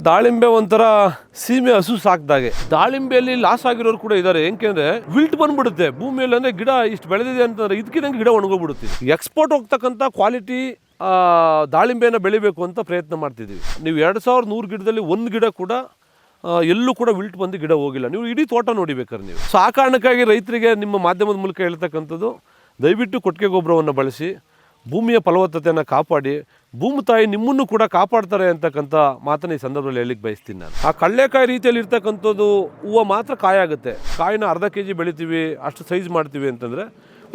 ದಾಳಿಂಬೆ ಒಂಥರ ಸೀಮೆ ಹಸು ಸಾಕ್ದಾಗೆ. ದಾಳಿಂಬೆಯಲ್ಲಿ ಲಾಸ್ ಆಗಿರೋರು ಕೂಡ ಇದ್ದಾರೆ. ಏಕೆಂದ್ರೆ ವಿಲ್ಟ್ ಬಂದ್ಬಿಡುತ್ತೆ ಭೂಮಿಯಲ್ಲಿ. ಅಂದ್ರೆ ಗಿಡ ಇಷ್ಟು ಬೆಳೆದಿದೆ ಅಂತಂದ್ರೆ ಇದಕ್ಕಿದಂಗೆ ಗಿಡ ಒಣಗೋಗ್ಬಿಡುತ್ತೆ. ಎಕ್ಸ್ಪೋರ್ಟ್ ಹೋಗ್ತಕ್ಕಂಥ ಕ್ವಾಲಿಟಿ ದಾಳಿಂಬೆನ ಬೆಳಿಬೇಕು ಅಂತ ಪ್ರಯತ್ನ ಮಾಡ್ತಿದ್ದೀವಿ. ನೀವು 2100 ಗಿಡದಲ್ಲಿ ಒಂದು ಗಿಡ ಕೂಡ ಎಲ್ಲೂ ಕೂಡ ವಿಲ್ಟ್ ಬಂದು ಗಿಡ ಹೋಗಿಲ್ಲ. ನೀವು ಇಡೀ ತೋಟ ನೋಡಿಬೇಕಾದ್ರೆ ನೀವು. ಸೊ ಆ ಕಾರಣಕ್ಕಾಗಿ ರೈತರಿಗೆ ನಿಮ್ಮ ಮಾಧ್ಯಮದ ಮೂಲಕ ಹೇಳ್ತಕ್ಕಂಥದ್ದು, ದಯವಿಟ್ಟು ಕೊಟ್ಟಿಗೆ ಗೊಬ್ಬರವನ್ನು ಬಳಸಿ ಭೂಮಿಯ ಫಲವತ್ತತೆಯನ್ನು ಕಾಪಾಡಿ, ಭೂಮಿ ತಾಯಿ ನಿಮ್ಮನ್ನು ಕೂಡ ಕಾಪಾಡ್ತಾರೆ ಅಂತಕ್ಕಂಥ ಮಾತನ್ನ ಈ ಸಂದರ್ಭದಲ್ಲಿ ಹೇಳಲಿಕ್ಕೆ ಬಯಸ್ತೀನಿ ನಾನು. ಆ ಕಡಲೆಕಾಯಿ ರೀತಿಯಲ್ಲಿ ಇರ್ತಕ್ಕಂಥದ್ದು ಹೂವು ಮಾತ್ರ ಕಾಯಿ ಆಗುತ್ತೆ. ಕಾಯಿನ ಅರ್ಧ kg ಬೆಳಿತೀವಿ, ಅಷ್ಟು ಸೈಜ್ ಮಾಡ್ತೀವಿ ಅಂತಂದರೆ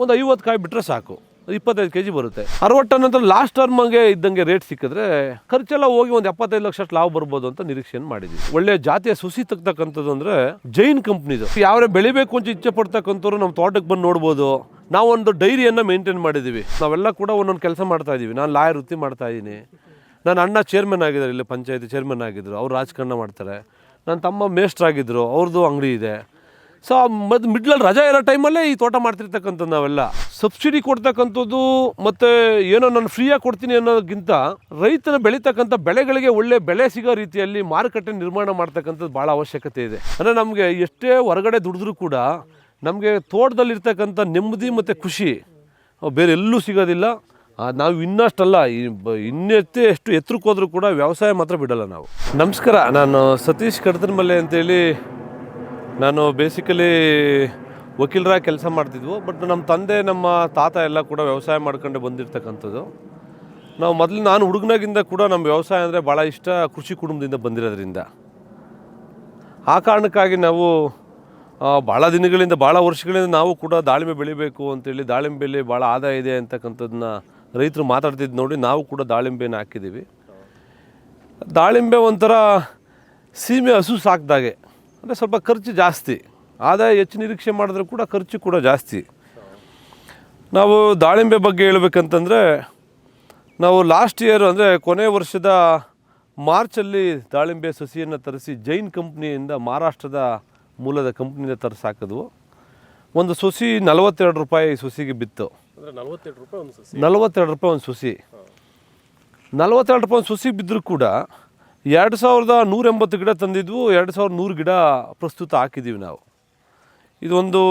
ಒಂದು 50 ಕಾಯಿ ಬಿಟ್ಟರೆ ಸಾಕು, 25 kg ಬರುತ್ತೆ. 60 ಟನ್ ನಂತರ ಲಾಸ್ಟ್ ಟರ್ಮ್ಗೆ ಇದ್ದಂಗೆ ರೇಟ್ ಸಿಕ್ಕಿದ್ರೆ ಖರ್ಚೆಲ್ಲ ಹೋಗಿ ಒಂದು 75 ಲಕ್ಷ ಲಾಭ ಬರ್ಬೋದು ಅಂತ ನಿರೀಕ್ಷೆಯನ್ನು ಮಾಡಿದ್ವಿ. ಒಳ್ಳೆ ಜಾತಿಯ ಸುಸಿ ತಗ್ತಕ್ಕಂಥದ್ದು ಅಂದರೆ ಜೈನ್ ಕಂಪ್ನಿದು. ಯಾವ್ರೆ ಬೆಳಿಬೇಕು ಅಂತ ಇಚ್ಛೆ ಪಡ್ತಕ್ಕಂಥವ್ರು ನಮ್ಮ ತೋಟಕ್ಕೆ ಬಂದು ನೋಡ್ಬೋದು. ನಾವೊಂದು ಡೈರಿಯನ್ನು ಮೇಂಟೈನ್ ಮಾಡಿದ್ದೀವಿ. ನಾವೆಲ್ಲ ಕೂಡ ಒಂದೊಂದು ಕೆಲಸ ಮಾಡ್ತಾ ಇದ್ದೀವಿ. ನಾನು ಲಾಯರ್ ವೃತ್ತಿ ಮಾಡ್ತಾ ಇದ್ದೀನಿ. ನನ್ನ ಅಣ್ಣ ಚೇರ್ಮನ್ ಆಗಿದ್ದಾರೆ, ಇಲ್ಲಿ ಪಂಚಾಯತಿ ಚೇರ್ಮನ್ ಆಗಿದ್ದರು, ಅವ್ರು ರಾಜಕಾರಣ ಮಾಡ್ತಾರೆ. ನನ್ನ ತಮ್ಮ ಮೇಸ್ಟ್ರಾಗಿದ್ದರು, ಅವ್ರದ್ದು ಅಂಗಡಿ ಇದೆ. ಸೊ ಮತ್ತು ಮಿಡ್ಲಲ್ಲಿ ರಜಾ ಇರೋ ಟೈಮಲ್ಲೇ ಈ ತೋಟ ಮಾಡ್ತಿರ್ತಕ್ಕಂಥದ್ದು ನಾವೆಲ್ಲ. ಸಬ್ಸಿಡಿ ಕೊಡ್ತಕ್ಕಂಥದ್ದು ಮತ್ತು ಏನೋ ನಾನು ಫ್ರೀಯಾಗಿ ಕೊಡ್ತೀನಿ ಅನ್ನೋದಕ್ಕಿಂತ ರೈತನ ಬೆಳೀತಕ್ಕಂಥ ಬೆಳೆಗಳಿಗೆ ಒಳ್ಳೆ ಬೆಲೆ ಸಿಗೋ ರೀತಿಯಲ್ಲಿ ಮಾರುಕಟ್ಟೆ ನಿರ್ಮಾಣ ಮಾಡ್ತಕ್ಕಂಥದ್ದು ಭಾಳ ಅವಶ್ಯಕತೆ ಇದೆ. ಅಂದರೆ ನಮಗೆ ಎಷ್ಟೇ ಹೊರಗಡೆ ದುಡಿದ್ರೂ ಕೂಡ ನಮಗೆ ತೋಟದಲ್ಲಿರ್ತಕ್ಕಂಥ ನೆಮ್ಮದಿ ಮತ್ತು ಖುಷಿ ಬೇರೆ ಎಲ್ಲೂ ಸಿಗೋದಿಲ್ಲ. ನಾವು ಇನ್ನಷ್ಟಲ್ಲ, ಎಷ್ಟು ಎತ್ತರಕ್ಕೆ ಹೋದರೂ ಕೂಡ ವ್ಯವಸಾಯ ಮಾತ್ರ ಬಿಡಲ್ಲ ನಾವು. ನಮಸ್ಕಾರ, ನಾನು ಸತೀಶ್ ಕಡತನಮಲ್ಲೆ ಅಂತೇಳಿ. ನಾನು ಬೇಸಿಕಲಿ ವಕೀಲರಾಗಿ ಕೆಲಸ ಮಾಡ್ತಿದ್ವು. ಬಟ್ ನಮ್ಮ ತಂದೆ ನಮ್ಮ ತಾತ ಎಲ್ಲ ಕೂಡ ವ್ಯವಸಾಯ ಮಾಡ್ಕೊಂಡು ಬಂದಿರ್ತಕ್ಕಂಥದ್ದು. ನಾವು ನಾನು ಹುಡುಗನಾಗಿಂದ ಕೂಡ ನಮ್ಮ ವ್ಯವಸಾಯ ಅಂದರೆ ಭಾಳ ಇಷ್ಟ. ಕೃಷಿ ಕುಟುಂಬದಿಂದ ಬಂದಿರೋದ್ರಿಂದ ಆ ಕಾರಣಕ್ಕಾಗಿ ನಾವು ಭಾಳ ದಿನಗಳಿಂದ, ಭಾಳ ವರ್ಷಗಳಿಂದ ನಾವು ಕೂಡ ದಾಳಿಂಬೆ ಬೆಳಿಬೇಕು ಅಂತೇಳಿ, ದಾಳಿಂಬೆಯಲ್ಲಿ ಭಾಳ ಆದಾಯ ಇದೆ ಅಂತಕ್ಕಂಥದ್ದನ್ನ ರೈತರು ಮಾತಾಡ್ತಿದ್ದು ನೋಡಿ ನಾವು ಕೂಡ ದಾಳಿಂಬೆನ ಹಾಕಿದ್ದೀವಿ. ದಾಳಿಂಬೆ ಒಂಥರ ಸೀಮೆ ಹಸು ಸಾಕ್ದಾಗೆ. ಅಂದರೆ ಸ್ವಲ್ಪ ಖರ್ಚು ಜಾಸ್ತಿ, ಆದಾಯ ಹೆಚ್ಚು ನಿರೀಕ್ಷೆ ಮಾಡಿದ್ರೂ ಕೂಡ ಖರ್ಚು ಕೂಡ ಜಾಸ್ತಿ. ನಾವು ದಾಳಿಂಬೆ ಬಗ್ಗೆ ಹೇಳ್ಬೇಕಂತಂದರೆ, ನಾವು ಲಾಸ್ಟ್ ಇಯರ್ ಅಂದರೆ ಕೊನೆ ವರ್ಷದ ಮಾರ್ಚಲ್ಲಿ ದಾಳಿಂಬೆ ಸಸಿಯನ್ನು ತರಿಸಿ ಜೈನ್ ಕಂಪ್ನಿಯಿಂದ, ಮಹಾರಾಷ್ಟ್ರದ ಮೂಲದ ಕಂಪ್ನಿಯಿಂದ ತರಿಸಿ ಹಾಕಿದ್ವು. ಒಂದು ಸಸಿ 42 ರೂಪಾಯಿ ಸಸಿಗೆ ಬಿತ್ತು. 42 ರೂಪಾಯಿ ಒಂದು ಸಸಿ. 42 ರೂಪಾಯಿ ಒಂದು ಸಸಿ. 42 ರೂಪಾಯಿ ಒಂದು ಸಸಿ ಬಿದ್ದರೂ ಕೂಡ 2180 ಗಿಡ ತಂದಿದ್ವು. 2100 ಗಿಡ ಪ್ರಸ್ತುತ ಹಾಕಿದ್ದೀವಿ ನಾವು. ಇದೊಂದು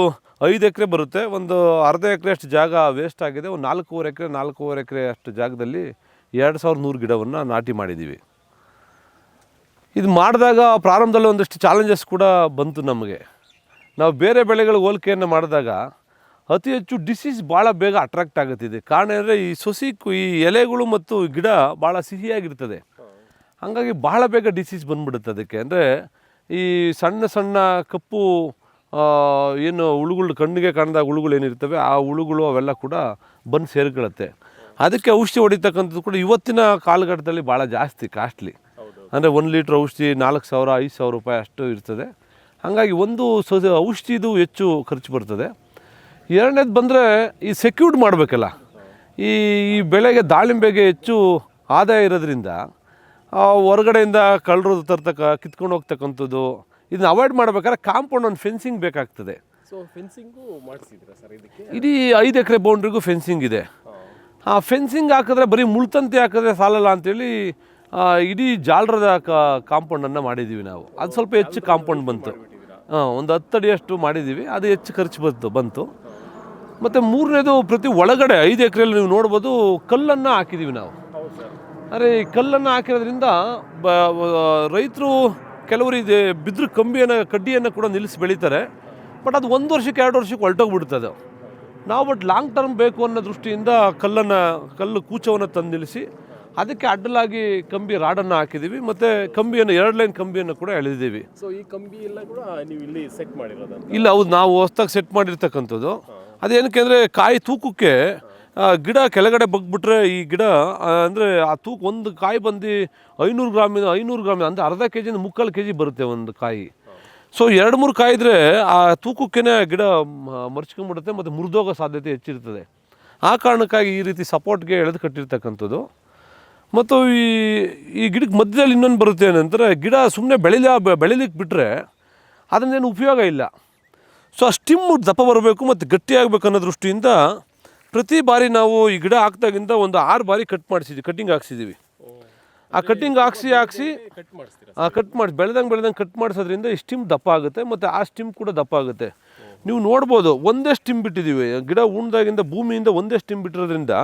5 ಎಕರೆ ಬರುತ್ತೆ. ಒಂದು ಅರ್ಧ ಎಕರೆ ಅಷ್ಟು ಜಾಗ ವೇಸ್ಟ್ ಆಗಿದೆ. ಒಂದು 4.5 ಎಕರೆ ಅಷ್ಟು ಜಾಗದಲ್ಲಿ 2100 ಗಿಡವನ್ನು ನಾಟಿ ಮಾಡಿದ್ದೀವಿ. ಇದು ಮಾಡಿದಾಗ ಪ್ರಾರಂಭದಲ್ಲಿ ಒಂದಷ್ಟು ಚಾಲೆಂಜಸ್ ಕೂಡ ಬಂತು ನಮಗೆ. ನಾವು ಬೇರೆ ಬೆಳೆಗಳ ಹೋಲಿಕೆಯನ್ನು ಮಾಡಿದಾಗ ಅತಿ ಹೆಚ್ಚು ಡಿಸೀಸ್ ಭಾಳ ಬೇಗ ಅಟ್ರಾಕ್ಟ್ ಆಗುತ್ತಿದೆ. ಕಾರಣ ಅಂದರೆ ಈ ಸಸಿ, ಈ ಎಲೆಗಳು ಮತ್ತು ಗಿಡ ಭಾಳ ಸಿಹಿಯಾಗಿರ್ತದೆ. ಹಾಗಾಗಿ ಭಾಳ ಬೇಗ ಡಿಸೀಸ್ ಬಂದ್ಬಿಡುತ್ತೆ ಅದಕ್ಕೆ. ಅಂದರೆ ಈ ಸಣ್ಣ ಸಣ್ಣ ಕಪ್ಪು ಏನು ಹುಳುಗಳು, ಕಣ್ಣಿಗೆ ಕಾಣ್ದಾಗ ಹುಳುಗಳು ಏನಿರ್ತವೆ, ಆ ಹುಳುಗಳು ಅವೆಲ್ಲ ಕೂಡ ಬಂದು ಸೇರ್ಕೊಳ್ಳುತ್ತೆ. ಅದಕ್ಕೆ ಔಷಧಿ ಹೊಡಿತಕ್ಕಂಥದ್ದು ಕೂಡ ಇವತ್ತಿನ ಕಾಲಘಟ್ಟದಲ್ಲಿ ಭಾಳ ಜಾಸ್ತಿ ಕಾಸ್ಟ್ಲಿ. ಅಂದರೆ 1 ಲೀಟ್ರ್ ಔಷಧಿ 4000-5000 ರೂಪಾಯಿ ಅಷ್ಟು ಇರ್ತದೆ. ಹಾಗಾಗಿ ಒಂದು ಔಷಧಿದು ಹೆಚ್ಚು ಖರ್ಚು ಬರ್ತದೆ. ಎರಡನೇದು ಬಂದರೆ ಈ ಸೆಕ್ಯೂರ್ಡ್ ಮಾಡಬೇಕಲ್ಲ. ಈ ಬೆಳೆಗೆ, ದಾಳಿಂಬೆಗೆ ಹೆಚ್ಚು ಆದಾಯ ಇರೋದ್ರಿಂದ ಹೊರಗಡೆಯಿಂದ ಕಳ್ಳರು ಕಿತ್ಕೊಂಡು ಹೋಗ್ತಕ್ಕಂಥದ್ದು, ಇದನ್ನ ಅವಾಯ್ಡ್ ಮಾಡ್ಬೇಕಾದ್ರೆ ಕಾಂಪೌಂಡ್ ಒಂದು ಫೆನ್ಸಿಂಗ್ ಬೇಕಾಗ್ತದೆ. ಸೊ ಫೆನ್ಸಿಂಗು ಮಾಡಿಸಿದ್ದೀರಾ ಸರ್ ಇದಕ್ಕೆ? ಇಡೀ 5 ಎಕರೆ ಬೌಂಡ್ರಿಗೂ ಫೆನ್ಸಿಂಗ್ ಇದೆ. ಆ ಫೆನ್ಸಿಂಗ್ ಹಾಕಿದ್ರೆ ಬರೀ ಮುಳ್ತಂತಿ ಹಾಕಿದ್ರೆ ಸಾಲಲ್ಲ ಅಂತೇಳಿ ಇಡೀ ಜಾಲರದ ಕಾಂಪೌಂಡನ್ನು ಮಾಡಿದ್ದೀವಿ ನಾವು. ಅದು ಸ್ವಲ್ಪ ಹೆಚ್ಚು ಕಾಂಪೌಂಡ್ ಬಂತು. ಒಂದು 10 ಅಡಿಯಷ್ಟು ಮಾಡಿದ್ದೀವಿ. ಅದು ಹೆಚ್ಚು ಖರ್ಚು ಬಂತು. ಮತ್ತು ಮೂರನೇದು, ಪ್ರತಿ ಒಳಗಡೆ 5 ಎಕರೆಯಲ್ಲಿ ನೀವು ನೋಡ್ಬೋದು ಕಲ್ಲನ್ನು ಹಾಕಿದ್ದೀವಿ ನಾವು. ಅರೆ ಈ ಕಲ್ಲನ್ನು ಹಾಕಿರೋದ್ರಿಂದ ರೈತರು ಕೆಲವರು ಇದೆ ಬಿದ್ರು ಕಡ್ಡಿಯನ್ನು ಕೂಡ ನಿಲ್ಲಿಸಿ ಬೆಳೀತಾರೆ. ಬಟ್ ಅದು 1 ವರ್ಷಕ್ಕೆ 2 ವರ್ಷಕ್ಕೆ ಹೊರಟೋಗ್ಬಿಡ್ತದೆ. ನಾವು ಬಟ್ ಲಾಂಗ್ ಟರ್ಮ್ ಬೇಕು ಅನ್ನೋ ದೃಷ್ಟಿಯಿಂದ ಕಲ್ಲು ಕೂಚವನ್ನು ತಂದು ನಿಲ್ಲಿಸಿ ಅದಕ್ಕೆ ಅಡ್ಡಲಾಗಿ ಕಂಬಿ ರಾಡನ್ನು ಹಾಕಿದ್ದೀವಿ. ಮತ್ತು ಕಂಬಿಯನ್ನು 2 ಲೈನ್ ಕಂಬಿಯನ್ನು ಕೂಡ ಎಳೆದಿದ್ದೀವಿ. ಸೊ ಈ ಕಂಬಿ ಎಲ್ಲ ಕೂಡ ನೀವು ಇಲ್ಲಿ ಸೆಟ್ ಮಾಡಿರೋದು? ಇಲ್ಲ, ಹೌದು, ನಾವು ಹೊಸ್ದಾಗಿ ಸೆಟ್ ಮಾಡಿರ್ತಕ್ಕಂಥದ್ದು. ಅದೇನಕ್ಕೆ ಅಂದರೆ ಕಾಯಿ ತೂಕಕ್ಕೆ ಗಿಡ ಕೆಳಗಡೆ ಬಗ್ಬಿಟ್ರೆ ಈ ಗಿಡ ಅಂದರೆ ಆ ತೂಕ, ಒಂದು ಕಾಯಿ ಬಂದು 500 ಗ್ರಾಮಿಂದ ಅಂದರೆ ಅರ್ಧ kg 3/4 kg ಬರುತ್ತೆ ಒಂದು ಕಾಯಿ. ಸೊ 2-3 ಕಾಯಿ ಇದ್ದರೆ ಆ ತೂಕಕ್ಕೇ ಗಿಡ ಮರ್ಚ್ಕೊಂಡ್ಬಿಡುತ್ತೆ ಮತ್ತು ಮುರಿದೋಗೋ ಸಾಧ್ಯತೆ ಹೆಚ್ಚಿರ್ತದೆ. ಆ ಕಾರಣಕ್ಕಾಗಿ ಈ ರೀತಿ ಸಪೋರ್ಟ್ಗೆ ಎಳೆದು ಕಟ್ಟಿರ್ತಕ್ಕಂಥದ್ದು. ಮತ್ತು ಈ ಗಿಡಕ್ಕೆ ಮಧ್ಯದಲ್ಲಿ ಇನ್ನೊಂದು ಬರುತ್ತೆ ಏನಂದರೆ, ಗಿಡ ಸುಮ್ಮನೆ ಬೆಳಿಲಿಕ್ಕೆ ಬಿಟ್ಟರೆ ಅದನ್ನೇನು ಉಪಯೋಗ ಇಲ್ಲ. ಸೊ ಆ ಸ್ಟಿಮ್ ದಪ್ಪ ಬರಬೇಕು ಮತ್ತು ಗಟ್ಟಿಯಾಗಬೇಕು ಅನ್ನೋ ದೃಷ್ಟಿಯಿಂದ ಪ್ರತಿ ಬಾರಿ ನಾವು ಈ ಗಿಡ ಹಾಕ್ದಾಗಿಂದ ಒಂದು 6 ಬಾರಿ ಕಟಿಂಗ್ ಹಾಕ್ಸಿದ್ದೀವಿ. ಆ ಕಟ್ಟಿಂಗ್ ಹಾಕ್ಸಿ ಕಟ್ ಮಾಡಿಸ್ತೀರಾ? ಕಟ್ ಮಾಡಿ ಬೆಳೆದಂಗೆ ಕಟ್ ಮಾಡಿಸೋದ್ರಿಂದ ಈ ಸ್ಟಿಮ್ ದಪ್ಪ ಆಗುತ್ತೆ ಮತ್ತು ಆ ಸ್ಟಿಮ್ ಕೂಡ ದಪ್ಪ ಆಗುತ್ತೆ. ನೀವು ನೋಡ್ಬೋದು ಒಂದೇ ಸ್ಟಿಮ್ ಬಿಟ್ಟಿದ್ದೀವಿ, ಗಿಡ ಉಣ್ದಾಗಿಂದ ಭೂಮಿಯಿಂದ ಒಂದೇ ಸ್ಟಿಮ್ ಬಿಟ್ಟಿರೋದ್ರಿಂದ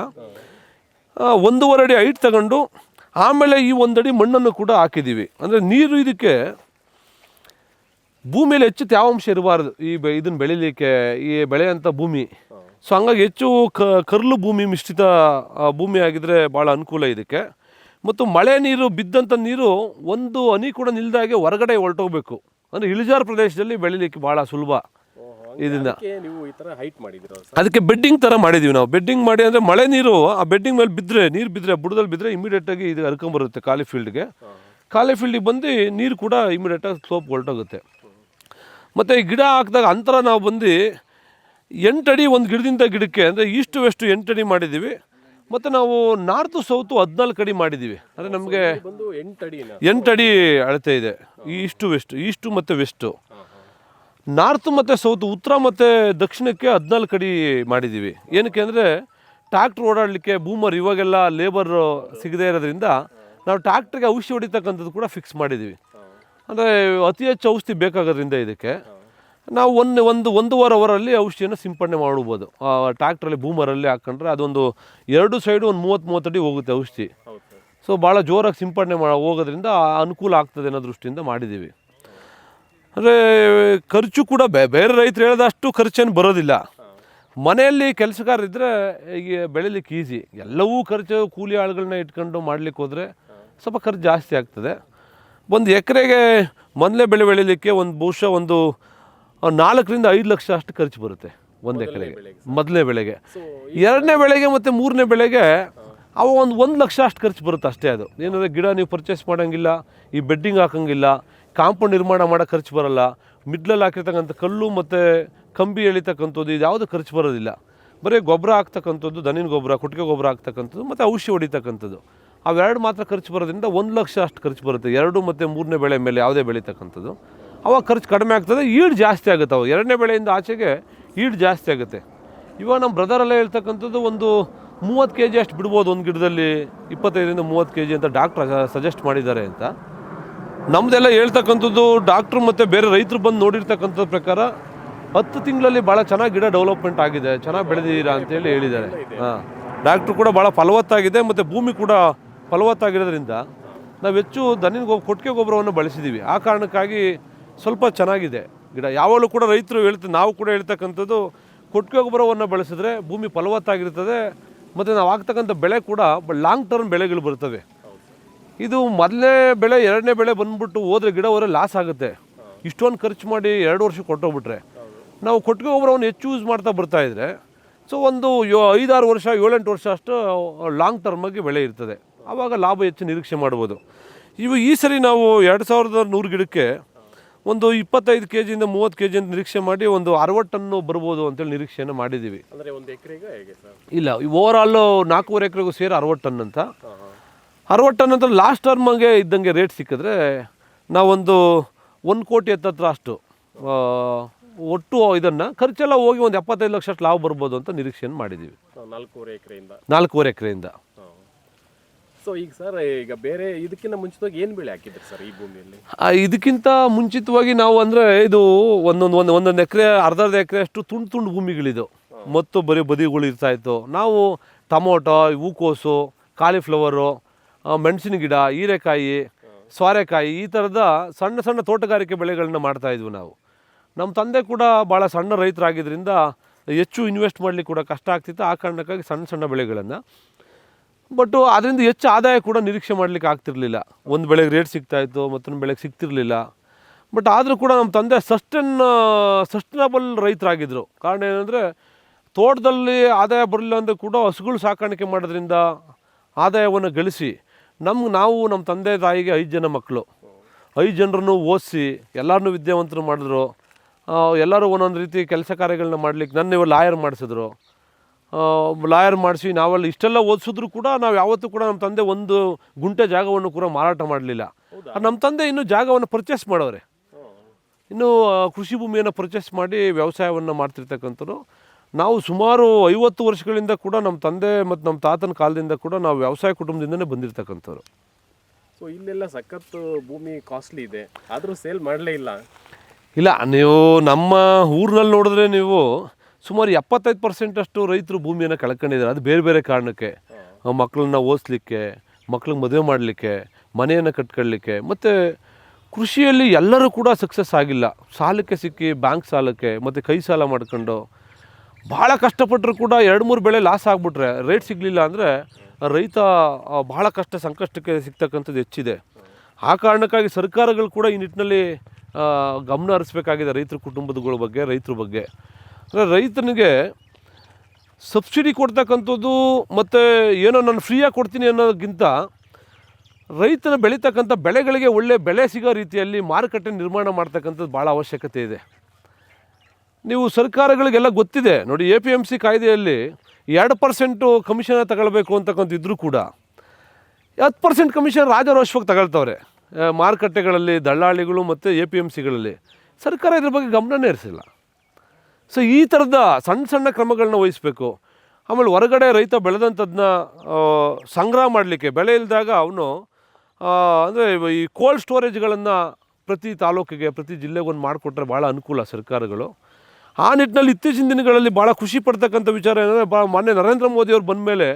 1.5 ಅಡಿ ಹೈಟ್ ತಗೊಂಡು ಆಮೇಲೆ ಈ 1 ಅಡಿ ಮಣ್ಣನ್ನು ಕೂಡ ಹಾಕಿದ್ದೀವಿ. ಅಂದರೆ ನೀರು ಇದಕ್ಕೆ ಭೂಮಿಯಲ್ಲಿ ಹೆಚ್ಚು ತೇವಾಂಶ ಇರಬಾರ್ದು ಇದನ್ನು ಬೆಳಿಲಿಕ್ಕೆ, ಈ ಬೆಳೆಯಂಥ ಭೂಮಿ. ಸೊ ಹಂಗಾಗಿ ಹೆಚ್ಚು ಕರ್ಲು ಭೂಮಿ, ಮಿಶ್ರಿತ ಭೂಮಿ ಆಗಿದ್ರೆ ಭಾಳ ಅನುಕೂಲ ಇದಕ್ಕೆ. ಮತ್ತು ಮಳೆ ನೀರು ಬಿದ್ದಂಥ ನೀರು ಒಂದು ಹನಿ ಕೂಡ ನಿಲ್ದಾಗೆ ಹೊರಗಡೆ ಹೊರಟೋಗ್ಬೇಕು. ಅಂದರೆ ಇಳಿಜಾರು ಪ್ರದೇಶದಲ್ಲಿ ಬೆಳಿಲಿಕ್ಕೆ ಭಾಳ ಸುಲಭ ಇದನ್ನ. ನೀವು ಈ ಥರ ಹೈಟ್ ಮಾಡಿದ್ದೀರಾ? ಅದಕ್ಕೆ ಬೆಡ್ಡಿಂಗ್ ಥರ ಮಾಡಿದ್ದೀವಿ ನಾವು. ಬೆಡ್ಡಿಂಗ್ ಮಾಡಿ ಅಂದರೆ ಮಳೆ ನೀರು ಆ ಬೆಡ್ಡಿಂಗ್ ಮೇಲೆ ಬಿದ್ದರೆ, ನೀರು ಬಿದ್ದರೆ, ಬುಡದಲ್ಲಿ ಬಿದ್ದರೆ ಇಮಿಡಿಯೇಟಾಗಿ ಇದು ಹರ್ಕೊಂಬರುತ್ತೆ ಖಾಲಿ ಫೀಲ್ಡ್ಗೆ. ಖಾಲಿ ಫೀಲ್ಡಿಗೆ ಬಂದು ನೀರು ಕೂಡ ಇಮಿಡಿಯೇಟಾಗಿ ಸ್ಲೋಪ್ ಹೊರಟೋಗುತ್ತೆ. ಮತ್ತು ಈ ಗಿಡ ಹಾಕಿದಾಗ ಅಂತರ ನಾವು ಬಂದು 8 ಅಡಿ ಒಂದು ಗಿಡದಿಂದ ಗಿಡಕ್ಕೆ, ಅಂದರೆ ಈಸ್ಟ್ ವೆಸ್ಟ್ 8 ಅಡಿ ಮಾಡಿದ್ದೀವಿ. ಮತ್ತು ನಾವು ನಾರ್ತು ಸೌತು 14 ಅಡಿ ಮಾಡಿದ್ದೀವಿ. ಅಂದರೆ ನಮಗೆ 8 ಅಡಿ ಅಳತೆ ಇದೆ. ಈಸ್ಟು ವೆಸ್ಟ್, ಈಸ್ಟು ಮತ್ತು ವೆಸ್ಟು, ನಾರ್ತು ಮತ್ತು ಸೌತು, ಉತ್ತರ ಮತ್ತು ದಕ್ಷಿಣಕ್ಕೆ 14 ಅಡಿ ಮಾಡಿದ್ದೀವಿ. ಏನಕ್ಕೆ ಅಂದರೆ ಟ್ಯಾಕ್ಟ್ರ್ ಓಡಾಡಲಿಕ್ಕೆ ಬೂಮರ್ ಇವಾಗೆಲ್ಲ ಲೇಬರ್ ಸಿಗದೇ ಇರೋದ್ರಿಂದ ನಾವು ಟ್ಯಾಕ್ಟ್ರಿಗೆ ಔಷಧಿ ಹೊಡಿತಕ್ಕಂಥದ್ದು ಕೂಡ ಫಿಕ್ಸ್ ಮಾಡಿದ್ದೀವಿ. ಅಂದರೆ ಅತಿ ಹೆಚ್ಚು ಔಷಧಿ ಬೇಕಾಗೋದ್ರಿಂದ ಇದಕ್ಕೆ ನಾವು 1.5 ಅವರಲ್ಲಿ ಔಷಧಿಯನ್ನು ಸಿಂಪಡಣೆ ಮಾಡ್ಬೋದು. ಟ್ಯಾಕ್ಟ್ರಲ್ಲಿ ಬೂಮರಲ್ಲಿ ಹಾಕ್ಕೊಂಡ್ರೆ ಅದೊಂದು 2 ಸೈಡು ಒಂದು 30 ಅಡಿ ಹೋಗುತ್ತೆ ಔಷಧಿ. ಸೊ ಭಾಳ ಜೋರಾಗಿ ಸಿಂಪಡಣೆ ಹೋಗೋದ್ರಿಂದ ಅನುಕೂಲ ಆಗ್ತದೆ ಅನ್ನೋ ದೃಷ್ಟಿಯಿಂದ ಮಾಡಿದ್ದೀವಿ. ಅಂದರೆ ಖರ್ಚು ಕೂಡ ಬೇರೆ ರೈತರು ಹೇಳಿದಷ್ಟು ಖರ್ಚೇನು ಬರೋದಿಲ್ಲ. ಮನೆಯಲ್ಲಿ ಕೆಲಸಗಾರರಿದ್ದರೆ ಈಗ ಬೆಳಿಲಿಕ್ಕೆ ಈಸಿ. ಎಲ್ಲವೂ ಖರ್ಚು ಕೂಲಿ ಆಳುಗಳನ್ನ ಇಟ್ಕೊಂಡು ಮಾಡ್ಲಿಕ್ಕೆ ಹೋದರೆ ಸ್ವಲ್ಪ ಖರ್ಚು ಜಾಸ್ತಿ ಆಗ್ತದೆ. 1 ಎಕರೆಗೆ ಮೊದಲೇ ಬೆಳೆ ಬೆಳಿಲಿಕ್ಕೆ ಬಹುಶಃ 4 ರಿಂದ 5 ಲಕ್ಷ ಅಷ್ಟು ಖರ್ಚು ಬರುತ್ತೆ 1 ಎಕರೆಗೆ ಮೊದಲನೇ ಬೆಳೆಗೆ. 2ನೇ ಬೆಳೆಗೆ ಮತ್ತು 3ನೇ ಬೆಳೆಗೆ ಅವ 1 ಲಕ್ಷ ಅಷ್ಟು ಖರ್ಚು ಬರುತ್ತೆ ಅಷ್ಟೇ. ಅದು ಏನಂದರೆ ಗಿಡ ನೀವು ಪರ್ಚೇಸ್ ಮಾಡೋಂಗಿಲ್ಲ, ಈ ಬೆಡ್ಡಿಂಗ್ ಹಾಕೋಂಗಿಲ್ಲ, ಕಾಂಪೌಂಡ್ ನಿರ್ಮಾಣ ಮಾಡೋ ಖರ್ಚು ಬರೋಲ್ಲ, ಮಿಡ್ಲಲ್ಲಿ ಹಾಕಿರ್ತಕ್ಕಂಥ ಕಲ್ಲು ಮತ್ತು ಕಂಬಿ ಎಳಿತಕ್ಕಂಥದ್ದು ಇದು ಯಾವುದು ಖರ್ಚು ಬರೋದಿಲ್ಲ. ಬರೀ ಗೊಬ್ಬರ ಹಾಕ್ತಕ್ಕಂಥದ್ದು, ದನಿನ ಗೊಬ್ಬರ, ಕೊಟ್ಟಿಗೆ ಗೊಬ್ಬರ ಹಾಕ್ತಕ್ಕಂಥದ್ದು ಮತ್ತು ಔಷಧಿ ಹೊಡಿತಕ್ಕಂಥದ್ದು, ಅವೆರಡು ಮಾತ್ರ ಖರ್ಚು ಬರೋದ್ರಿಂದ 1 ಲಕ್ಷ ಅಷ್ಟು ಖರ್ಚು ಬರುತ್ತೆ 2 ಮತ್ತು 3ನೇ ಬೆಳೆ ಮೇಲೆ ಯಾವುದೇ ಬೆಳೀತಕ್ಕಂಥದ್ದು. ಅವಾಗ ಖರ್ಚು ಕಡಿಮೆ ಆಗ್ತದೆ, ಈಡ್ ಜಾಸ್ತಿ ಆಗುತ್ತೆ. ಅವಾಗ 2ನೇ ಬೆಳೆಯಿಂದ ಆಚೆಗೆ ಈಡ್ ಜಾಸ್ತಿ ಆಗುತ್ತೆ. ಇವಾಗ ನಮ್ಮ ಬ್ರದರೆಲ್ಲ ಹೇಳ್ತಕ್ಕಂಥದ್ದು 30 kg ಅಷ್ಟು ಬಿಡ್ಬೋದು ಒಂದು ಗಿಡದಲ್ಲಿ, 25 ರಿಂದ 30 kg ಅಂತ ಡಾಕ್ಟ್ರ್ ಸಜೆಸ್ಟ್ ಮಾಡಿದ್ದಾರೆ ಅಂತ. ನಮ್ಮದೆಲ್ಲ ಹೇಳ್ತಕ್ಕಂಥದ್ದು ಡಾಕ್ಟ್ರು ಮತ್ತು ಬೇರೆ ರೈತರು ಬಂದು ನೋಡಿರ್ತಕ್ಕಂಥದ್ದು ಪ್ರಕಾರ 10 ತಿಂಗಳಲ್ಲಿ ಭಾಳ ಚೆನ್ನಾಗಿ ಗಿಡ ಡೆವಲಪ್ಮೆಂಟ್ ಆಗಿದೆ, ಚೆನ್ನಾಗಿ ಬೆಳೆದಿದ್ದೀರಾ ಅಂತೇಳಿ ಹೇಳಿದ್ದಾರೆ. ಡಾಕ್ಟ್ರು ಕೂಡ ಭಾಳ ಫಲವತ್ತಾಗಿದೆ ಮತ್ತು ಭೂಮಿ ಕೂಡ ಫಲವತ್ತಾಗಿರೋದ್ರಿಂದ ನಾವು ಹೆಚ್ಚು ಕೊಟ್ಟಿಗೆ ಗೊಬ್ಬರವನ್ನು ಬಳಸಿದ್ದೀವಿ. ಆ ಕಾರಣಕ್ಕಾಗಿ ಸ್ವಲ್ಪ ಚೆನ್ನಾಗಿದೆ ಗಿಡ. ಯಾವಾಗಲೂ ಕೂಡ ರೈತರು ನಾವು ಕೂಡ ಹೇಳ್ತಕ್ಕಂಥದ್ದು ಕೊಟ್ಟಿಗೆ ಗೊಬ್ಬರವನ್ನು ಬಳಸಿದ್ರೆ ಭೂಮಿ ಫಲವತ್ತಾಗಿರ್ತದೆ ಮತ್ತು ನಾವು ಆಗ್ತಕ್ಕಂಥ ಬೆಳೆ ಕೂಡ ಲಾಂಗ್ ಟರ್ಮ್ ಬೆಳೆಗಳು ಬರ್ತವೆ. ಇದು ಮೊದಲನೇ ಬೆಳೆ 2ನೇ ಬೆಳೆ ಬಂದ್ಬಿಟ್ಟು ಹೋದರೆ ಗಿಡ ಲಾಸ್ ಆಗುತ್ತೆ. ಇಷ್ಟೊಂದು ಖರ್ಚು ಮಾಡಿ 2 ವರ್ಷಕ್ಕೆ ಕೊಟ್ಟೋಗ್ಬಿಟ್ರೆ ನಾವು ಕೊಟ್ಟಿಗೆ ಗೊಬ್ಬರವನ್ನು ಹೆಚ್ಚು ಯೂಸ್ ಮಾಡ್ತಾ ಬರ್ತಾಯಿದ್ರೆ ಸೊ 5-6 ವರ್ಷ 7-8 ವರ್ಷ ಅಷ್ಟು ಲಾಂಗ್ ಟರ್ಮಾಗಿ ಬೆಳೆ ಇರ್ತದೆ. ಆವಾಗ ಲಾಭ ಹೆಚ್ಚು ನಿರೀಕ್ಷೆ ಮಾಡ್ಬೋದು. ಈ ಸರಿ ನಾವು 2100 ಗಿಡಕ್ಕೆ 25 kg ಇಂದ 30 kg ಅಂತ ನಿರೀಕ್ಷೆ ಮಾಡಿ 60 ಟನ್ನು ಬರ್ಬೋದು ಅಂತೇಳಿ ನಿರೀಕ್ಷೆಯನ್ನು ಮಾಡಿದ್ದೀವಿ. ಅಂದರೆ 1 ಎಕರೆಗೆ ಹೇಗೆ ಸರ್? ಇಲ್ಲ, ಓವರಾಲ್ 4.5 ಎಕರೆಗೂ ಸೇರಿ 60 ಟನ್ ಅಂತ. 60 ಟನ್ ಅಂತ ಲಾಸ್ಟ್ ಟರ್ಮಗೆ ಇದ್ದಂಗೆ ರೇಟ್ ಸಿಕ್ಕಿದ್ರೆ ನಾವು 1 ಕೋಟಿ ಹತ್ರ ಅಷ್ಟು ಒಟ್ಟು ಇದನ್ನು ಖರ್ಚೆಲ್ಲ ಹೋಗಿ 75 ಲಕ್ಷ ಅಷ್ಟು ಲಾಭ ಬರ್ಬೋದು ಅಂತ ನಿರೀಕ್ಷೆಯನ್ನು ಮಾಡಿದ್ದೀವಿ 4.5 ಎಕರೆಯಿಂದ. ಸೊ ಈಗ ಸರ್, ಈಗ ಬೇರೆ ಇದಕ್ಕಿಂತ ಮುಂಚಿತವಾಗಿ ಏನು ಬೆಳೆ ಹಾಕಿದ್ರಿ ಸರ್ ಈ ಭೂಮಿಯಲ್ಲಿ? ಇದಕ್ಕಿಂತ ಮುಂಚಿತವಾಗಿ ನಾವು ಅಂದರೆ ಇದು ಒಂದೊಂದು ಎಕರೆ ಅರ್ಧ ಎಕರೆ ಅಷ್ಟು ತುಂಡು ಭೂಮಿಗಳಿದು ಮತ್ತು ಬರೀ ಬದಿಗಳು ಇರ್ತಾಯಿತ್ತು. ನಾವು ಟೊಮೊಟೊ, ಹೂಕೋಸು, ಕಾಲಿಫ್ಲವರು, ಮೆಣಸಿನ ಗಿಡ, ಹೀರೆಕಾಯಿ, ಸೋರೆಕಾಯಿ ಈ ಥರದ ಸಣ್ಣ ಸಣ್ಣ ತೋಟಗಾರಿಕೆ ಬೆಳೆಗಳನ್ನ ಮಾಡ್ತಾಯಿದ್ವಿ ನಾವು. ನಮ್ಮ ತಂದೆ ಕೂಡ ಭಾಳ ಸಣ್ಣ ರೈತರಾಗಿದ್ದರಿಂದ ಹೆಚ್ಚು ಇನ್ವೆಸ್ಟ್ ಮಾಡಲಿಕ್ಕೆ ಕೂಡ ಕಷ್ಟ ಆಗ್ತಿತ್ತು. ಆ ಕಾರಣಕ್ಕಾಗಿ ಸಣ್ಣ ಸಣ್ಣ ಬೆಳೆಗಳನ್ನು, ಬಟ್ ಅದರಿಂದ ಹೆಚ್ಚು ಆದಾಯ ಕೂಡ ನಿರೀಕ್ಷೆ ಮಾಡಲಿಕ್ಕೆ ಆಗ್ತಿರಲಿಲ್ಲ. ಒಂದು ಬೆಳೆಗೆ ರೇಟ್ ಸಿಗ್ತಾಯಿತ್ತು, ಮತ್ತೊಂದು ಬೆಳೆಗೆ ಸಿಗ್ತಿರಲಿಲ್ಲ. ಬಟ್ ಆದರೂ ಕೂಡ ನಮ್ಮ ತಂದೆ ಸಸ್ಟೈನಬಲ್ ರೈತರಾಗಿದ್ದರು. ಕಾರಣ ಏನಂದರೆ ತೋಟದಲ್ಲಿ ಆದಾಯ ಬರಲಿಲ್ಲ ಅಂದರೆ ಕೂಡ ಹಸುಗಳು ಸಾಕಾಣಿಕೆ ಮಾಡೋದ್ರಿಂದ ಆದಾಯವನ್ನು ಗಳಿಸಿ ನಾವು ನಮ್ಮ ತಂದೆ ತಾಯಿಗೆ 5 ಜನ ಮಕ್ಕಳು, 5 ಜನರನ್ನು ಓದಿಸಿ ಎಲ್ಲರನ್ನೂ ವಿದ್ಯಾವಂತರು ಮಾಡಿದ್ರು. ಎಲ್ಲರೂ ಒಂದೊಂದು ರೀತಿ ಕೆಲಸ ಕಾರ್ಯಗಳನ್ನ ಮಾಡಲಿಕ್ಕೆ ನನ್ನ ಲಾಯರ್ ಮಾಡಿಸಿದ್ರು. ಲಾಯರ್ ಮಾಡಿಸಿ ನಾವೆಲ್ಲ ಇಷ್ಟೆಲ್ಲ ಓದಿಸಿದ್ರು ಕೂಡ ನಾವು ಯಾವತ್ತೂ ಕೂಡ ನಮ್ಮ ತಂದೆ 1 ಗುಂಟೆ ಜಾಗವನ್ನು ಕೂಡ ಮಾರಾಟ ಮಾಡಲಿಲ್ಲ. ನಮ್ಮ ತಂದೆ ಇನ್ನೂ ಜಾಗವನ್ನು ಪರ್ಚೇಸ್ ಮಾಡೋರೆ, ಇನ್ನೂ ಕೃಷಿ ಭೂಮಿಯನ್ನು ಪರ್ಚೇಸ್ ಮಾಡಿ ವ್ಯವಸಾಯವನ್ನು ಮಾಡ್ತಿರ್ತಕ್ಕಂಥವ್ರು. ನಾವು ಸುಮಾರು 50 ವರ್ಷಗಳಿಂದ ಕೂಡ ನಮ್ಮ ತಂದೆ ಮತ್ತು ನಮ್ಮ ತಾತನ ಕಾಲದಿಂದ ಕೂಡ ನಾವು ವ್ಯವಸಾಯ ಕುಟುಂಬದಿಂದನೇ ಬಂದಿರತಕ್ಕಂಥವ್ರು. ಸೊ ಇಲ್ಲೆಲ್ಲ ಸಖತ್ತು ಭೂಮಿ ಕಾಸ್ಟ್ಲಿ ಇದೆ, ಆದರೂ ಸೇಲ್ ಮಾಡಲೇ ಇಲ್ಲ. ಇಲ್ಲ, ನೀವು ನಮ್ಮ ಊರಿನಲ್ಲಿ ನೋಡಿದ್ರೆ ನೀವು ಸುಮಾರು 75% ಅಷ್ಟು ರೈತರು ಭೂಮಿಯನ್ನು ಕಳ್ಕೊಂಡಿದ್ದಾರೆ. ಅದು ಬೇರೆ ಬೇರೆ ಕಾರಣಕ್ಕೆ, ಮಕ್ಕಳನ್ನ ಓದಿಸ್ಲಿಕ್ಕೆ, ಮಕ್ಳಿಗೆ ಮದುವೆ ಮಾಡಲಿಕ್ಕೆ, ಮನೆಯನ್ನು ಕಟ್ಕೊಳ್ಳಿಕ್ಕೆ. ಮತ್ತು ಕೃಷಿಯಲ್ಲಿ ಎಲ್ಲರೂ ಕೂಡ ಸಕ್ಸಸ್ ಆಗಿಲ್ಲ. ಸಾಲಕ್ಕೆ ಸಿಕ್ಕಿ ಬ್ಯಾಂಕ್ ಸಾಲಕ್ಕೆ ಮತ್ತು ಕೈ ಸಾಲ ಮಾಡ್ಕೊಂಡು ಭಾಳ ಕಷ್ಟಪಟ್ಟರು ಕೂಡ 2-3 ಬೆಳೆ ಲಾಸ್ ಆಗಿಬಿಟ್ರೆ, ರೇಟ್ ಸಿಗಲಿಲ್ಲ ಅಂದರೆ ರೈತ ಭಾಳ ಸಂಕಷ್ಟಕ್ಕೆ ಸಿಗ್ತಕ್ಕಂಥದ್ದು ಹೆಚ್ಚಿದೆ. ಆ ಕಾರಣಕ್ಕಾಗಿ ಸರ್ಕಾರಗಳು ಕೂಡ ಈ ನಿಟ್ಟಿನಲ್ಲಿ ಗಮನ ಹರಿಸ್ಬೇಕಾಗಿದೆ ರೈತರ ಕುಟುಂಬಗಳ ಬಗ್ಗೆ, ರೈತರ ಬಗ್ಗೆ. ಅಂದರೆ ರೈತನಿಗೆ ಸಬ್ಸಿಡಿ ಕೊಡ್ತಕ್ಕಂಥದ್ದು ಮತ್ತು ಏನೋ ನಾನು ಫ್ರೀಯಾಗಿ ಕೊಡ್ತೀನಿ ಅನ್ನೋದಕ್ಕಿಂತ ರೈತನ ಬೆಳೀತಕ್ಕಂಥ ಬೆಳೆಗಳಿಗೆ ಒಳ್ಳೆ ಬೆಲೆ ಸಿಗೋ ರೀತಿಯಲ್ಲಿ ಮಾರುಕಟ್ಟೆ ನಿರ್ಮಾಣ ಮಾಡ್ತಕ್ಕಂಥದ್ದು ಭಾಳ ಅವಶ್ಯಕತೆ ಇದೆ. ನೀವು ಸರ್ಕಾರಗಳಿಗೆಲ್ಲ ಗೊತ್ತಿದೆ ನೋಡಿ, APMC ಕಾಯ್ದೆಯಲ್ಲಿ 2% ಕಮಿಷನ್ ತಗೊಳ್ಬೇಕು ಅಂತಕ್ಕಂಥ ಇದ್ದರೂ ಕೂಡ 10% ಕಮಿಷನ್ ರಾಜರೋಷವಾಗಿ ತಗೊಳ್ತವ್ರೆ ಮಾರುಕಟ್ಟೆಗಳಲ್ಲಿ, ದಳ್ಳಾಳಿಗಳು ಮತ್ತು APMCಗಳಲ್ಲಿ. ಸರ್ಕಾರ ಇದ್ರ ಬಗ್ಗೆ ಗಮನನೇ ಹರಿಸಿಲ್ಲ. ಸೊ ಈ ಥರದ ಸಣ್ಣ ಸಣ್ಣ ಕ್ರಮಗಳನ್ನ ವಹಿಸಬೇಕು. ಆಮೇಲೆ ಹೊರಗಡೆ ರೈತ ಬೆಳೆದಂಥದ್ದನ್ನ ಸಂಗ್ರಹ ಮಾಡಲಿಕ್ಕೆ ಬೆಳೆ ಇಲ್ಲದಾಗ ಅವನು ಅಂದರೆ ಈ ಕೋಲ್ಡ್ ಸ್ಟೋರೇಜ್ಗಳನ್ನು ಪ್ರತಿ ತಾಲೂಕಿಗೆ, ಪ್ರತಿ ಜಿಲ್ಲೆಗೆ ಒಂದು ಮಾಡಿಕೊಟ್ರೆ ಭಾಳ ಅನುಕೂಲ ಸರ್ಕಾರಗಳು. ಆ ನಿಟ್ಟಿನಲ್ಲಿ ಇತ್ತೀಚಿನ ದಿನಗಳಲ್ಲಿ ಭಾಳ ಖುಷಿ ಪಡ್ತಕ್ಕಂಥ ವಿಚಾರ ಏನಂದರೆ, ಮೊನ್ನೆ ನರೇಂದ್ರ ಮೋದಿಯವ್ರು ಬಂದ ಮೇಲೆ